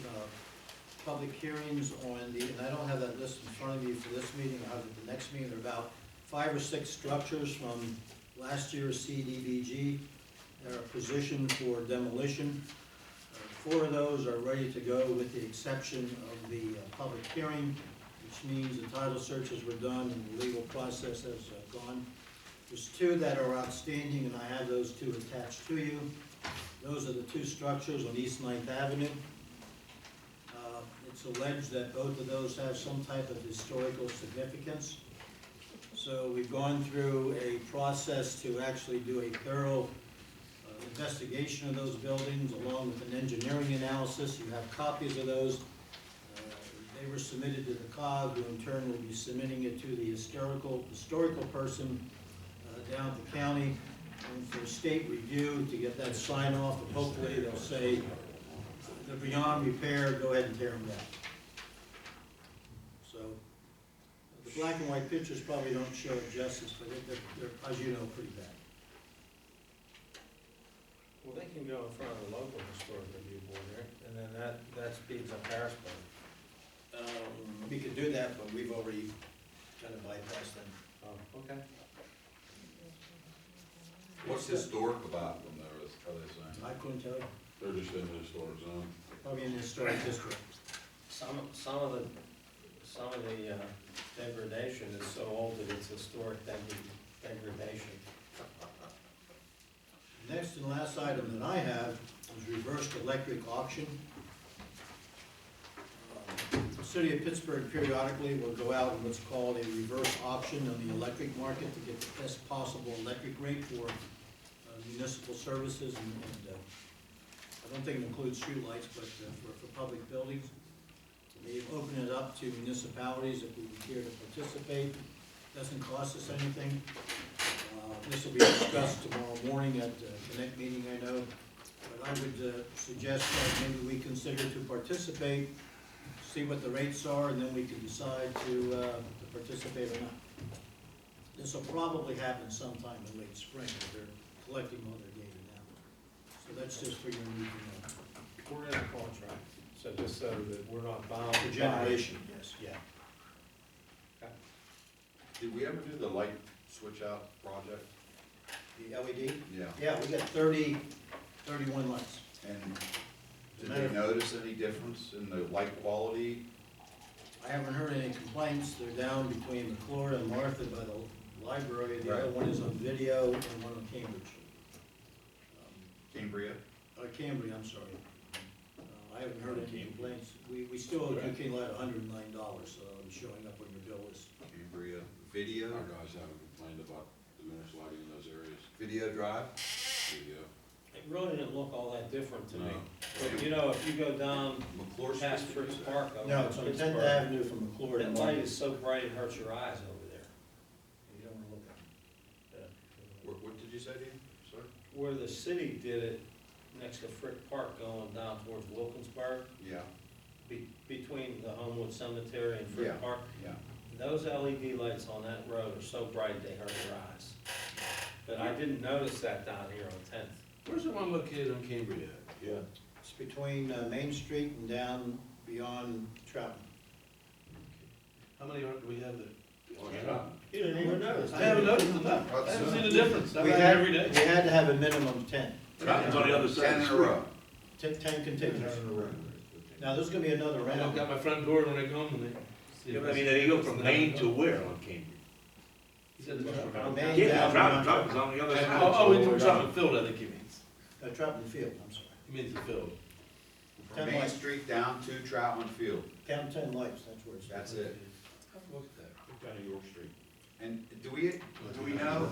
public hearings on and I don't have that list in front of me for this meeting, I'll have it the next meeting. There are about 5 or 6 structures from last year's CDBG that are positioned for demolition. 4 of those are ready to go with the exception of the public hearing, which means the title searches were done and the legal process has gone. There's 2 that are outstanding, and I have those 2 attached to you. Those are the 2 structures on East 9th Avenue. It's alleged that both of those have some type of historical significance. So we've gone through a process to actually do a thorough investigation of those buildings along with an engineering analysis. You have copies of those. They were submitted to the COG, who in turn will be submitting it to the historical person down at the county and for state review to get that sign off, and hopefully they'll say they're beyond repair, go ahead and tear them down. So the black and white pictures probably don't show it justice, but they're, as you know, pretty bad. Well, they can go in front of the local historic review board, right? And then that speeds up Harrisburg. We could do that, but we've already kind of bypassed them. Oh, okay. What's historic about them, though, are they saying? I couldn't tell you, They're just in the historic zone. probably in the historic district. Some of the degradation is so old that it's historic degradation. Next and last item that I have is reversed electric auction. The City of Pittsburgh periodically will go out in what's called a reverse auction on the electric market to get the best possible electric rate for municipal services, and I don't think it includes streetlights, but for public buildings. They've opened it up to municipalities if we would care to participate. Doesn't cost us anything. This will be discussed tomorrow morning at the Connect meeting, I know. But I would suggest that maybe we consider to participate, see what the rates are, and then we can decide to participate or not. This will probably happen sometime in late spring, but they're collecting all their data now. So that's just for your need to know. We're in a contract, so just so that we're not bound. For generation, yes, yeah. Did we ever do the light switch out project? The LED? Yeah. Yeah, we got 31 lights. And did they notice any difference in the light quality? I haven't heard any complaints. They're down between McClure and Martha by the library. The other Right. one is on video and one on Cambridge. Cambria? Cambria, I'm sorry. I haven't heard any complaints. We still owe Duquesne Light $109, so it'll be showing up on your bill list. Cambria video? Our guys haven't complained about diminished lighting in those areas. Video drive? Video. It really didn't look all that different to me. No. But you know, if you go down McClure past Street? Fritz Park over No, in it's on 10th Pittsburgh, Avenue from McClure to that light Martha. is so bright it hurts your eyes over there. You don't wanna look at it. What did you say, Dan? Sorry? Where the city did it, next to Frick Park going down towards Wilkinsburg, Yeah, between the Homewood Cemetery and Frick Yeah. Park, yeah. those LED lights on that road are so bright they hurt your eyes. But I didn't notice that down here on 10th. Where's the one located on Cambria? Yeah. It's between Main Street and down beyond Troutman. How many do we have there? You didn't even notice. I haven't noticed enough. I haven't seen the difference. I We ride had, every day. we had to have a minimum of 10. Fountain's on the other side 10 of in the a street. row. 10 contiguous. Now, there's gonna be another I look round. out my front door when I go home and they. see if I mean, they go from Maine to where on Cambria? He said the truck. Main Yeah, down Trout is on the other side. Oh, into Troutman Field, I think he means. Troutman Field, I'm sorry. He means the field. From 10 Main lights. Street down to Troutman Field. Count 10 lights, that's where it's. That's it. Have a look at that. Down to York Street. And do we know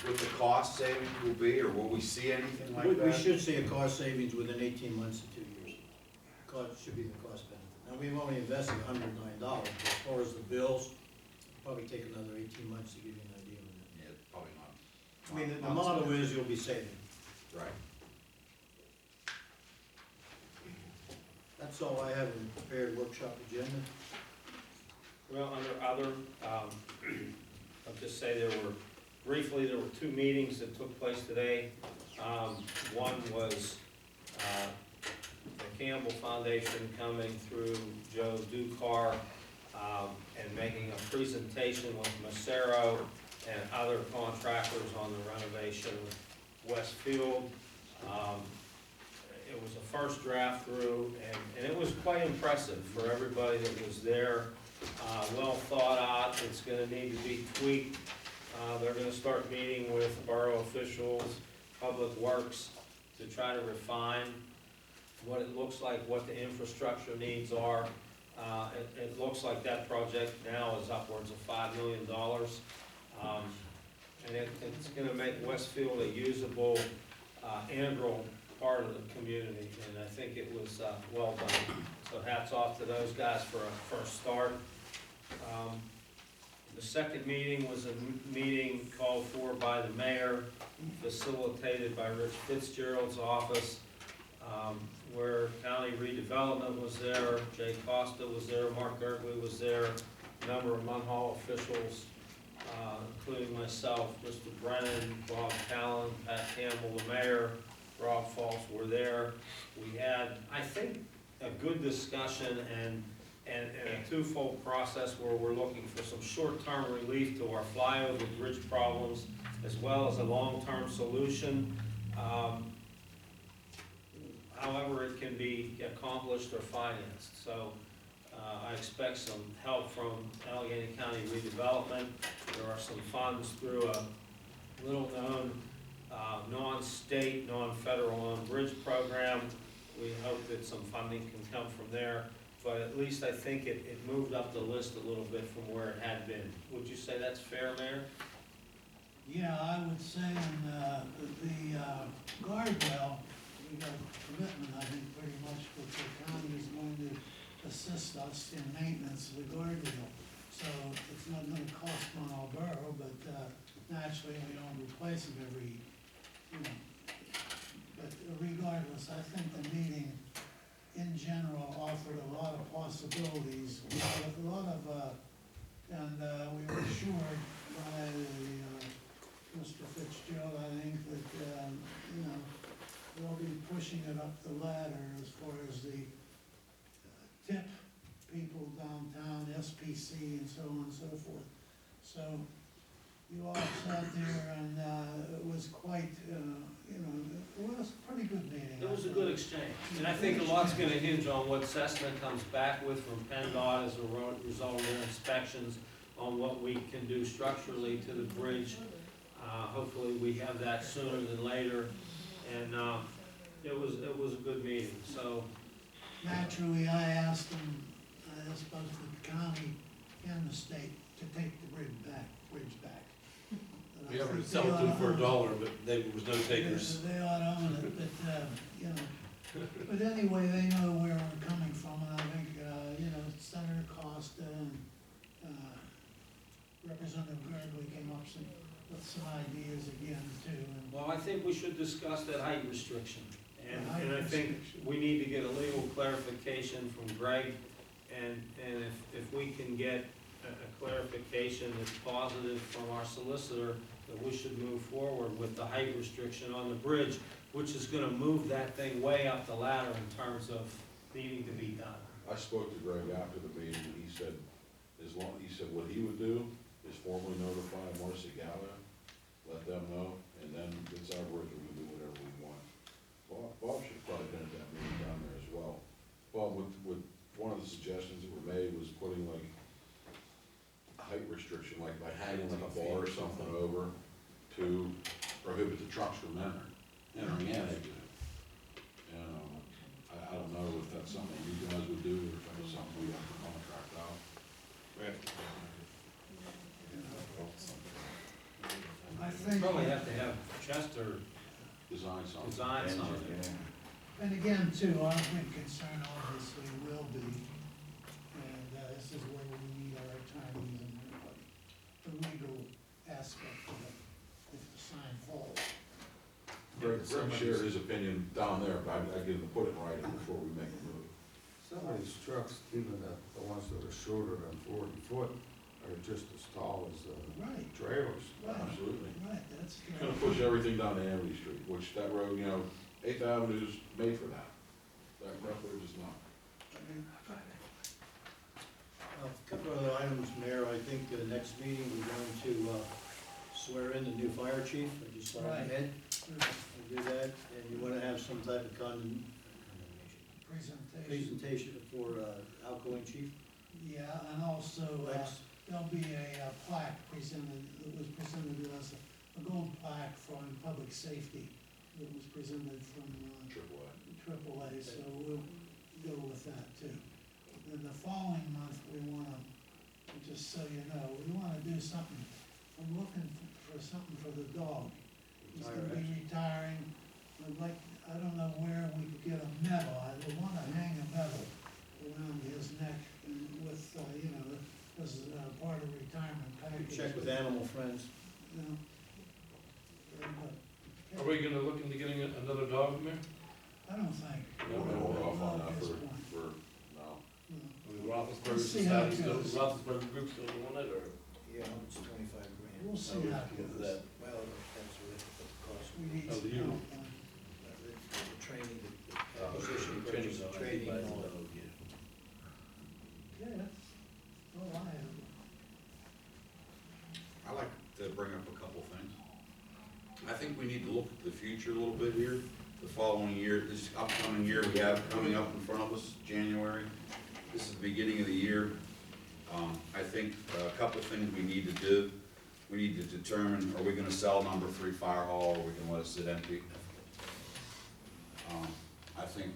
what the cost savings will be, or will we see anything like We that? should see a cost savings within 18 months to 2 years. Cost, should be the cost benefit. Now, we've only invested $109, but as far as the bills, probably take another 18 months to give you an idea on that. Yeah, probably not. I mean, the model is you'll be saving. Right. That's all I have in the prepared workshop agenda. Well, under other, I'll just say there were 2 meetings that took place today. One was the Campbell Foundation coming through Joe Ducar and making a presentation with Macero and other contractors on the renovation of Westfield. it was a first draft through, and it was quite impressive for everybody that was there. Well thought out, it's gonna need to be tweaked. They're gonna start meeting with borough officials, Public Works, to try to refine what it looks like, what the infrastructure needs are. It looks like that project now is upwards of $5 million. And it's gonna make Westfield a usable, integral part of the community, and I think it was, well done. So hats off to those guys for a first start. The second meeting was a meeting called for by the mayor, facilitated by Rich Fitzgerald's office, where county redevelopment was there, Jay Costa was there, Mark Gergley was there, a number of Munhall officials, including myself, Mr. Brennan, Bob Callen, Pat Campbell, the mayor, Rob Falls were there. We had, I think, a good discussion and a twofold process where we're looking for some short-term relief to our flyover bridge problems, as well as a long-term solution. However it can be accomplished or financed. So I expect some help from Allegheny County Redevelopment. There are some funds through a little-known non-state, non-federal owned bridge program. We hope that some funding can come from there, but at least I think it moved up the list a little bit from where it had been. Would you say that's fair, Mayor? Yeah, I would say in the guardrail, we got a commitment, I think, pretty much that the county is going to assist us in maintenance of the guardrail. So it's not gonna cost Monroe Borough, but naturally, we don't replace them every, you know. But regardless, I think the meeting in general offered a lot of possibilities, a lot of, and we were assured by Mr. Fitzgerald, I think, that, you know, they'll be pushing it up the ladder as far as the tip people downtown, SPC and so on and so forth. So you all sat there and it was quite, you know, it was a pretty good meeting. It was a good exchange, and I think a lot's gonna hinge on what Cessna comes back with from PennDOT as a result of their inspections on what we can do structurally to the bridge. Hopefully we have that sooner than later, and it was a good meeting, so. Naturally, I asked both the county and the state to take the bridge back. But I We offered to think sell they it to them ought for to $1, but there was no takers. They ought to own it, but, you know, but anyway, they know where we're coming from, and I think, you know, Senator Costa and, Representative Gergley came up with some ideas again too, and. Well, I think we should discuss that height restriction, and The height I think restriction. we need to get a legal clarification from Greg, and if we can get a clarification that's positive from our solicitor, that we should move forward with the height restriction on the bridge, which is gonna move that thing way up the ladder in terms of needing to be done. I spoke to Greg after the meeting, and he said, he said what he would do is formally notify Marcy Gallo, let them know, and then it's our bridge, we can do whatever we want. Bob should have probably been at that meeting down there as well. Bob, with one of the suggestions that were made was putting like a height restriction, like by hanging like a bar or something over to prohibit the trucks from entering in. And, I don't know if that's something you guys would do, or if that's something we have to contract out. I think, Probably have to have Chester Design something. design something. and again too, our big concern obviously will be, and this is where we need our attorneys and everybody, the legal aspect of it, if the sign falls. Greg shared his opinion down there, but I get him to put it right before we make a move. Some of these trucks, even the ones that are shorter than 40 foot, are just as tall as the Right, trailers. right, Absolutely. right, that's. It's gonna push everything down to Amity Street, which that road, you know, 8th Avenue's made for that. That road is not. A couple of other items, Mayor. I think the next meeting, we're going to swear in the new fire chief. I just saw Right. him ahead. We'll do that, and you want to have some type of presentation for outgoing chief. Yeah, and also, Rex. there'll be a plaque presented, that was presented to us, a gold plaque from public safety that was presented from AAA, so we'll go with that too. Then the following month, we wanna, just so you know, we wanna do something, I'm looking for something for the dog. He's gonna be retiring, I'd like, I don't know where we could get a medal, I would wanna hang a medal around his neck and with, you know, as part of retirement package. Check with Animal Friends. You know. Are we gonna look into getting another dog in there? I don't think. No, we're off on Not at that this for, point. no. No. I mean, Roethlisberger Let's see how it Society, goes. Roethlisberger Group's gonna want it, or? Yeah, it's 25 grand. We'll see how it goes. Well, that's what the cost. We need Oh, some the euro. help. The training, the Acquisition, purchase, training, training, and all that. Yeah, that's all I have. I'd like to bring up a couple things. I think we need to look at the future a little bit here. The following year, this upcoming year we have coming up in front of us, January. This is the beginning of the year. I think a couple things we need to do. We need to determine, are we gonna sell number 3 fire hall, or are we gonna let it sit empty? I think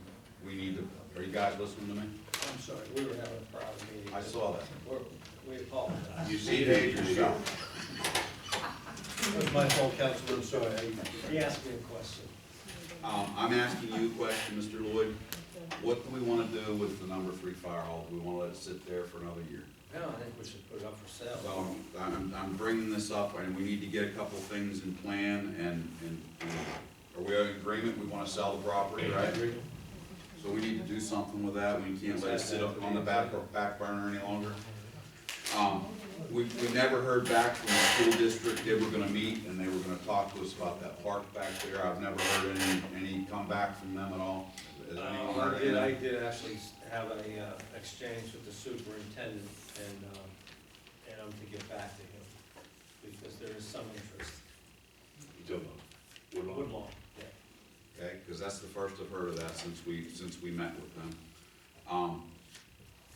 we need to, are you guys listening to me? I'm sorry. We were having a private meeting. I saw that. We apologize. You see it, yourself. It was my fault, Councilman, I'm sorry. He asked me a question. I'm asking you a question, Mr. Lloyd. What do we wanna do with the number 3 fire hall? Do we wanna let it sit there for another year? No, I think we should put it up for sale. So I'm bringing this up, and we need to get a couple things in plan, and are we in agreement? We wanna sell the property, right? So we need to do something with that. We can't let it sit up on the back burner any longer. We never heard back from the school district. They were gonna meet, and they were gonna talk to us about that park back there. I've never heard any comeback from them at all. Has anyone heard I anything? did actually have a exchange with the superintendent and I'm to get back to him because there is some interest. Woodlawn, yeah. Okay, because that's the first I've heard of that since we met with them.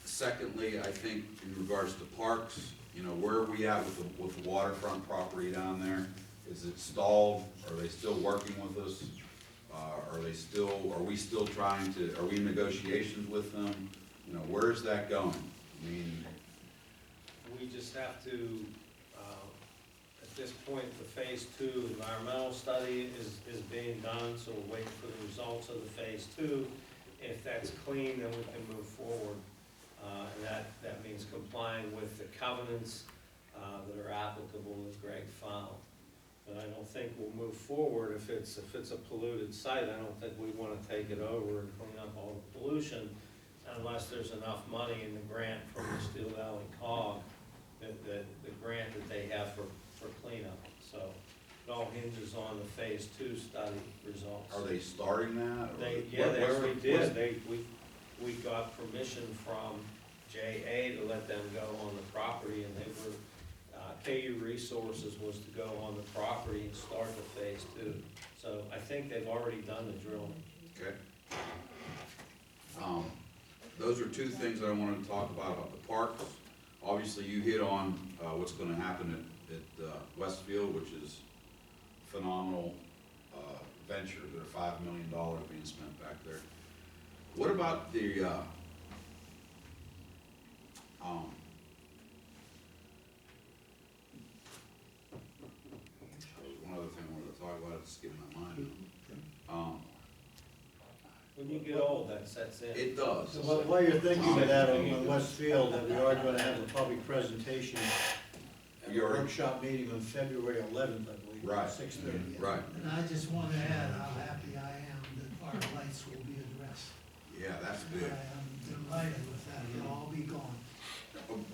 Secondly, I think in regards to parks, you know, where are we at with the waterfront property down there? Is it stalled? Are they still working with us? Are we still trying to, are we in negotiations with them? You know, where's that going? I mean, We just have to, at this point, the phase 2 environmental study is being done, so we're waiting for the results of the phase 2. If that's clean, then we can move forward. And that means complying with the covenants that are applicable as Greg filed. But I don't think we'll move forward if it's a polluted site. I don't think we want to take it over and clean up all the pollution unless there's enough money in the grant from the Steel Valley COG, the grant that they have for cleanup. So it all hinges on the phase 2 study results. are they starting that? or They what's the- already did. We got permission from JA to let them go on the property, and they were, KU Resources was to go on the property and start the phase 2. So I think they've already done the drilling. Okay. Those are two things that I wanted to talk about the parks. Obviously, you hit on what's gonna happen at Westfield, which is phenomenal venture. There are $5 million being spent back there. What about the, one other thing I wanted to talk about, it's skipping my mind. When you get old, that sets in. It does. So while you're thinking of that on Westfield, that we are gonna have a public presentation at a You're- workshop meeting on February 11th, I believe, Right. at 6:30. Right, And I just want to add how happy I am that our lights will be addressed. yeah, that's I big. am delighted with that, they'll all be gone.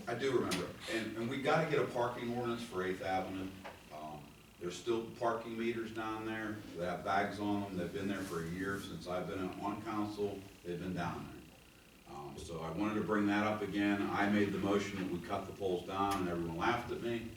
I do remember, and we gotta get a parking ordinance for 8th Avenue. There's still parking meters down there, they have bags on them, they've been there for a year since I've been on council, they've been down there. So I wanted to bring that up again, I made the motion that we cut the poles down, and everyone laughed at me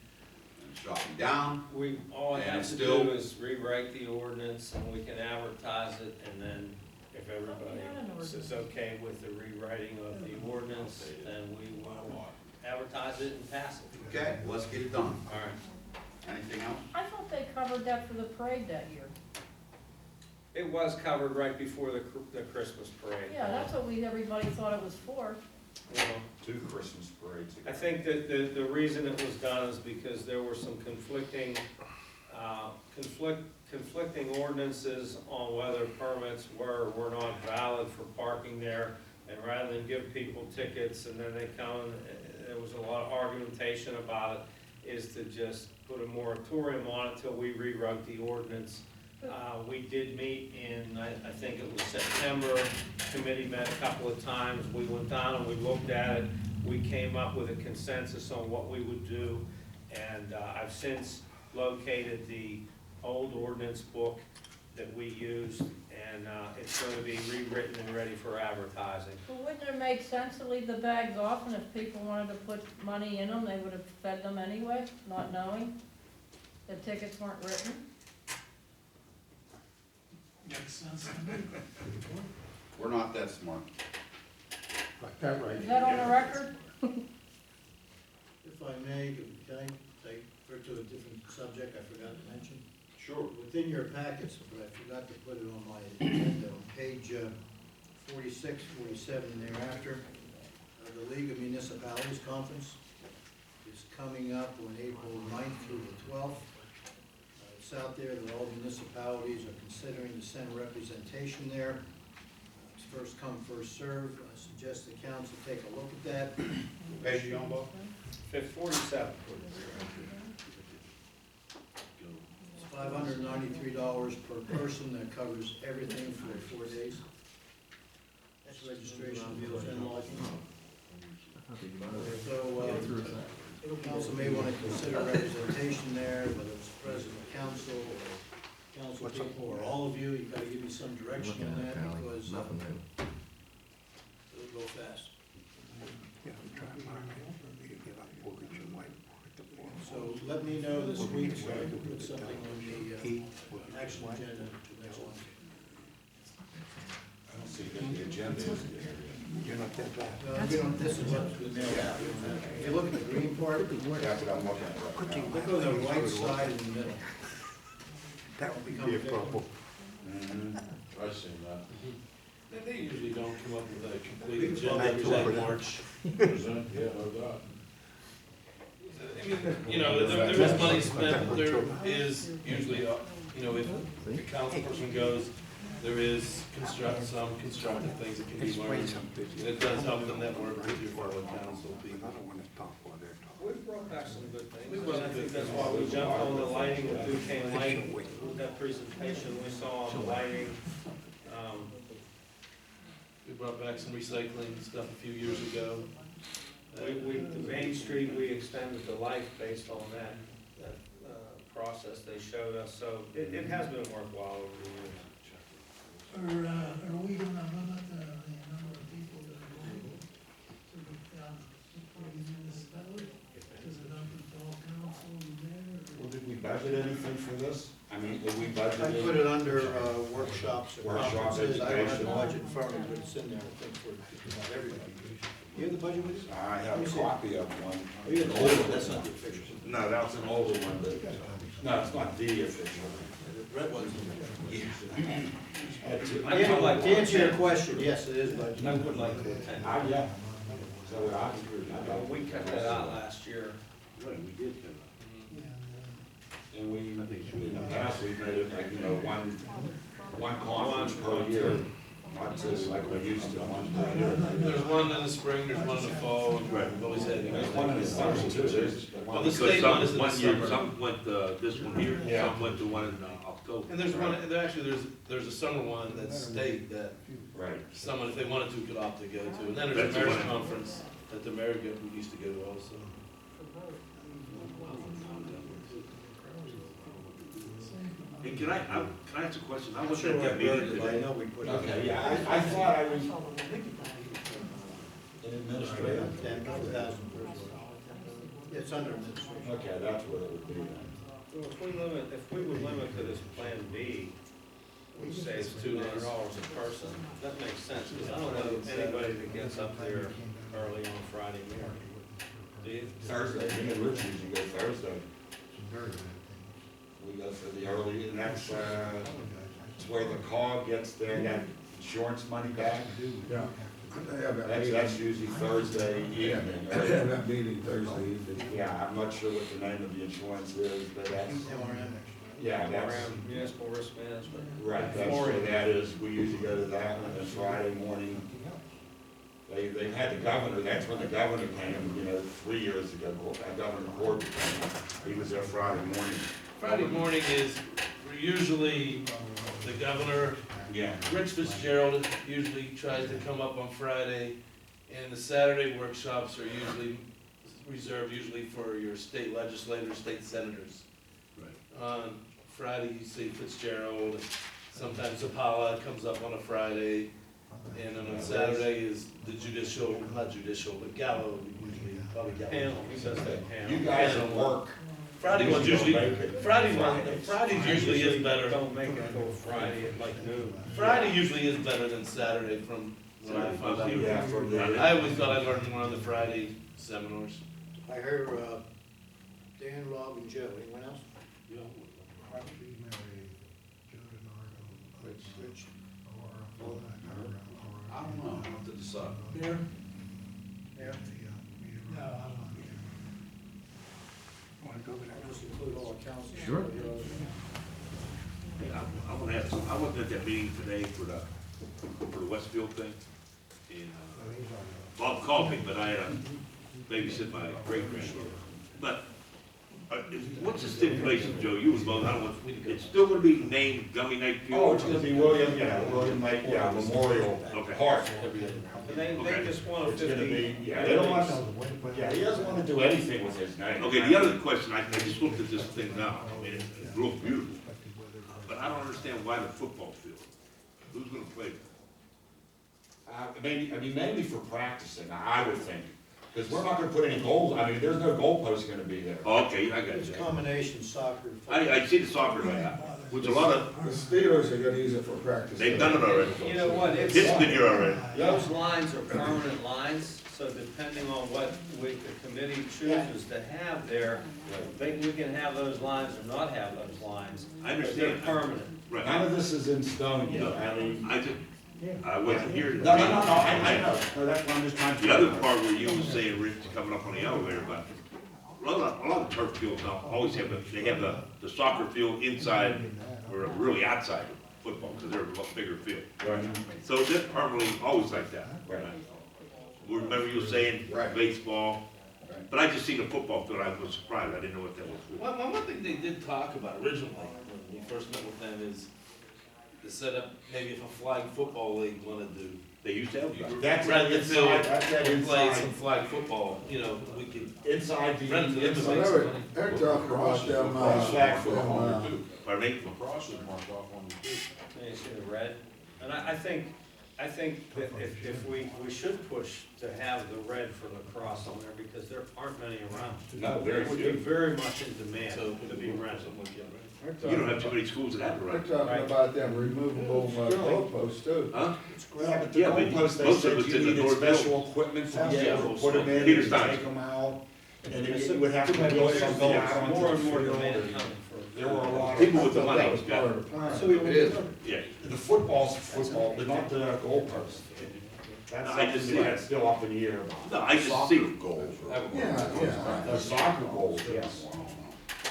and shot me down. All I And have it's to still- do is rewrite the ordinance, and we can advertise it, and then if everybody is okay with the rewriting of the ordinance, then we will advertise it and pass it. Okay, let's get it done. All right. Anything else? I thought they covered that for the parade that year. It was covered right before the Christmas parade. Yeah, that's what everybody thought it was for. Well, 2 Christmas parades ago. I think that the reason it was done is because there were some conflicting ordinances on whether permits were or were not valid for parking there. And rather than give people tickets and then they come, and there was a lot of argumentation about it, is to just put a moratorium on it till we rewrote the ordinance. We did meet in, I think it was September, committee met a couple of times, we went down and we looked at it, we came up with a consensus on what we would do, and I've since located the old ordinance book that we used, and it's gonna be rewritten and ready for advertising. But wouldn't it make sense to leave the bags off, and if people wanted to put money in them, they would have fed them anyway, not knowing the tickets weren't written? Makes sense to me. We're not that smart. Got that right. Is that on the record? If I may, can I refer to a different subject I forgot to mention? Sure. Within your packets, but I forgot to put it on my agenda, on page 46, 47 and thereafter, the League of Municipalities Conference is coming up on April 9th through the 12th. It's out there that all municipalities are considering to send representation there. It's first come, first served. I suggest the council take a look at that. Page you on, Bob? 47. It's $593 per person. That covers everything for 4 days. That's registration, meals, and lodging. So, council may want to consider representation there, whether it's president of council or council people or all of you. You gotta give me some direction on that because it'll go fast. So let me know this week so I can put something on the action agenda to next one. I don't see that the agenda is there. This is what's been mailed out. If you look at the green part, That's what I'm looking at right now. look on the right side in the middle. That would be a problem. Mhm. I've seen that. They usually don't come up with a We complete can agenda follow until that. March. Present, yeah, no doubt. I mean, you know, there is money spent, there is usually, you know, if the council person goes, there is some constructive things that can be learned. And it does help the network with your fellow council people. We brought back some good things. We brought I think good that's things. why we jumped on the lighting with Duquesne Light, with that presentation we saw on the lighting. We brought back some recycling stuff a few years ago. The Main Street, we extended the life based on that process they showed us, so it has been worthwhile over the years. Are we gonna limit the number of people that are going to the municipality? Is it open to all council and mayor? Well, did we budget anything for this? I mean, did we budget? I put it under workshops or Workshops, conferences. I don't have the education. budget in front of me, but it's in there, I think, for about everybody. You have the budget with you? I have a copy of one. Oh, you have the old one, that's not the official. No, that's an older one, but, no, it's not the official. The red one's in there. I To answer your question, yes, it is budget. I would like to attend. Yeah. So would I. We cut that out last year. Right, we did that. And we, in the past, we've made it like, you know, one conference per year, not two, like we used to, one per year. There's one in the spring, there's one in the fall, and we've always had. There's one in the summer too. Well, the state one is in the One year, summer. some went, this one here, Yeah. some went to one in October. And there's one, actually, there's a summer one that's state that Right. someone, if they wanted to, could opt to go to. And then there's That's a the marriage one. conference that the mayor used to go to also. Hey, can I ask a question? I I'm was sure at I that meeting wrote it, but I today. know we put it. Okay, yeah, I thought I was. An administrator. 10,000 per store. Yeah, it's under administration. Okay, that's what it would be then. Well, if we would limit to this Plan B, which saves $200 a person. That makes sense, because I don't know anybody that gets up there early on Friday morning. Do you? Thursday, me and Rich usually go Thursday. We go for the early, and that's where the cog gets their insurance money back. Yeah. They have that That's meeting. usually Thursday evening. They have that meeting Thursday evening. Yeah, I'm not sure what the name of the insurance is, but that's, yeah, that's, Around municipal risk management. right, that's where that is. We usually go to that one, and Friday morning. They had the governor, that's when the governor came, 3 years ago, Governor Corbett came. He was there Friday morning. Friday morning is usually the governor, Yeah. Rich Fitzgerald usually tries to come up on Friday, and the Saturday workshops are usually reserved for your state legislators, state senators. On Friday, you see Fitzgerald, sometimes Zapala comes up on a Friday, and then on Saturday is the but Gallo usually, probably Gallo. Panel, he says that panel. You guys at work. Friday one's usually, Fridays. Fridays usually is better. Don't make it till Friday at like noon. Friday usually is better than Saturday from what I found out. Yeah, from the. I always thought I learned more on the Friday seminars. I heard, Dan, Rob, and Joe, anyone else? I don't know, I'll have to decide. There? Yeah. No, I don't. Just include all accounts. Sure. I want to have, I wasn't at that meeting today for the Westfield thing. And, Bob called me, but I had to babysit my great granddaughter. But, what's the stipulation, Joe, you was both, I don't want, it's still gonna be named Gummy Knight Field? Oh, it's gonna be William Knight, Memorial Okay. Park. They just want a It's gonna 50. be, they don't want, he doesn't wanna do anything with his name. Okay, the other question, I just looked at this thing now, I mean, it looks beautiful. But I don't understand why the football field, who's gonna play there? Mainly for practicing, I would think, because we're not gonna put any goals, there's no goalpost gonna be there. Oh, okay, I got It's you. a combination soccer. I see the soccer like that, which a lot of, The Steelers are gonna use it for practice. they've done it already. You know what, It's been here already. those lines are permanent lines, so depending on what the committee chooses to have there, we can have those lines or not have those lines. I But understand. they're permanent. Right, None of this is in stone yet, I wasn't here. No, I know, no, that's what I'm just trying to. The other part where you were saying, Rich, coming up on the elevator, but a lot of turf fields now always have, they have the soccer field inside, or really outside of football, because they're a much bigger field. Right. So they're permanently always like that. Right. Remember you were saying Right. baseball, Right. but I just seen the football field, I was surprised, I didn't know what that was for. One thing they did talk about originally, when we first met with them, is to set up, maybe if a flag football league wanted to. They used to have. That's Rent the field, inside, that's that and play inside, some flag football, we could inside the, rent it to So make they're, some money. they're talking about them, Flag football them, Pardon me? Lacrosse is marked off on the street. You see the red? And I think that if we should push to have the red for lacrosse on there, because there aren't many around. No, very It would be few. very much in demand So, to be rented. something like that, right? You don't have too many schools that have it, they're right? talking about them removable goalposts too. Huh? Yeah, but the Yeah, but goalposts, they most of said it's you in the needed North special equipment to be Yeah, able to put them in, Peter and Stein. take them out. And then you would have to build some goals There's onto more the and more field. demand coming for. There were a lot of. People with the I thought money that was got part it. of the plan. So we It will is. do it. Yeah. The football's football, but not the goalpost. That's I just something see it. that's still up in the air. No, I just see, The soccer goals, yes.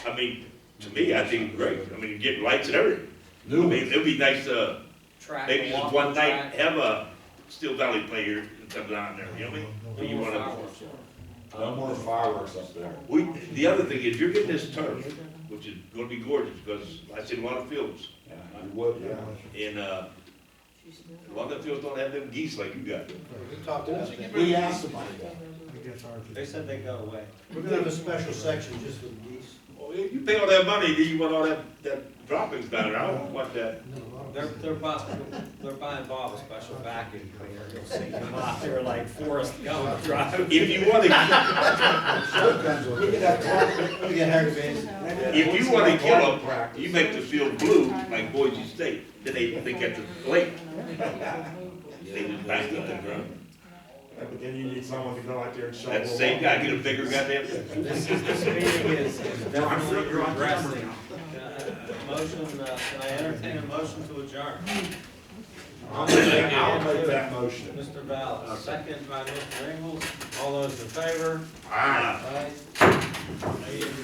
I mean, to me, I think it's great. I mean, you get lights and everything. I New mean, it'd be nice to, Track, maybe just walking one night, track. have a Steel Valley player come down there, you know what I mean? But you wanna, Fireworks. No more fireworks up there. the other thing is, you're getting this turf, which is gonna be gorgeous, because I've seen a lot of fields. Yeah, you would, yeah. And, a lot of fields don't have them geese like you got. We talked about that. We asked about that. They said they go away. We're gonna have a special section just for the geese. Well, if you pay all that money, then you want all that droppings down there, I don't want that. They're buying Bob a special vacuum cleaner. You'll see him out there like Forrest Gump driving. If you wanna, Look at that carpet. Let me get Harry Vance. if you wanna kill them, you make the field blue, like Boise State. Then they get the lake. They just backed up the ground. But then you need someone to go out there and shovel. That same guy, get a bigger goddamn. This meeting is definitely You're on camera progressing. Motion, can I entertain a motion to adjourn? I'll make that motion. Mr. Val, second by Mr. Ingles, all those in favor? Aye.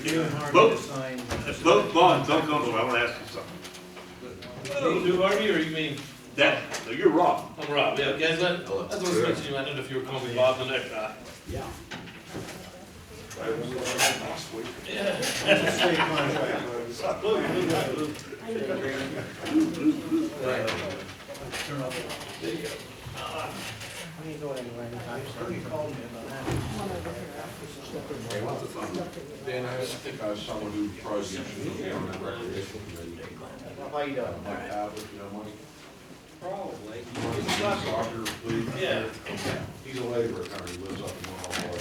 You and Harvey Vote. to sign. Vote, Vaughn, don't go nowhere, I wanna ask you something. You Harvey, or you mean, That, no, you're wrong. I'm Rob, yeah, guys, that's what I was mentioning, I don't know if you were calling me Bob the next guy. Yeah. Yeah. State contract. Turn off. Dan, I think I was someone who probably should be on that recreation committee. How you doing? Mike Albert, you know, Mike? Probably. Soccer, please. Yeah. He's a laborer, kind of, he lives up in Monroe.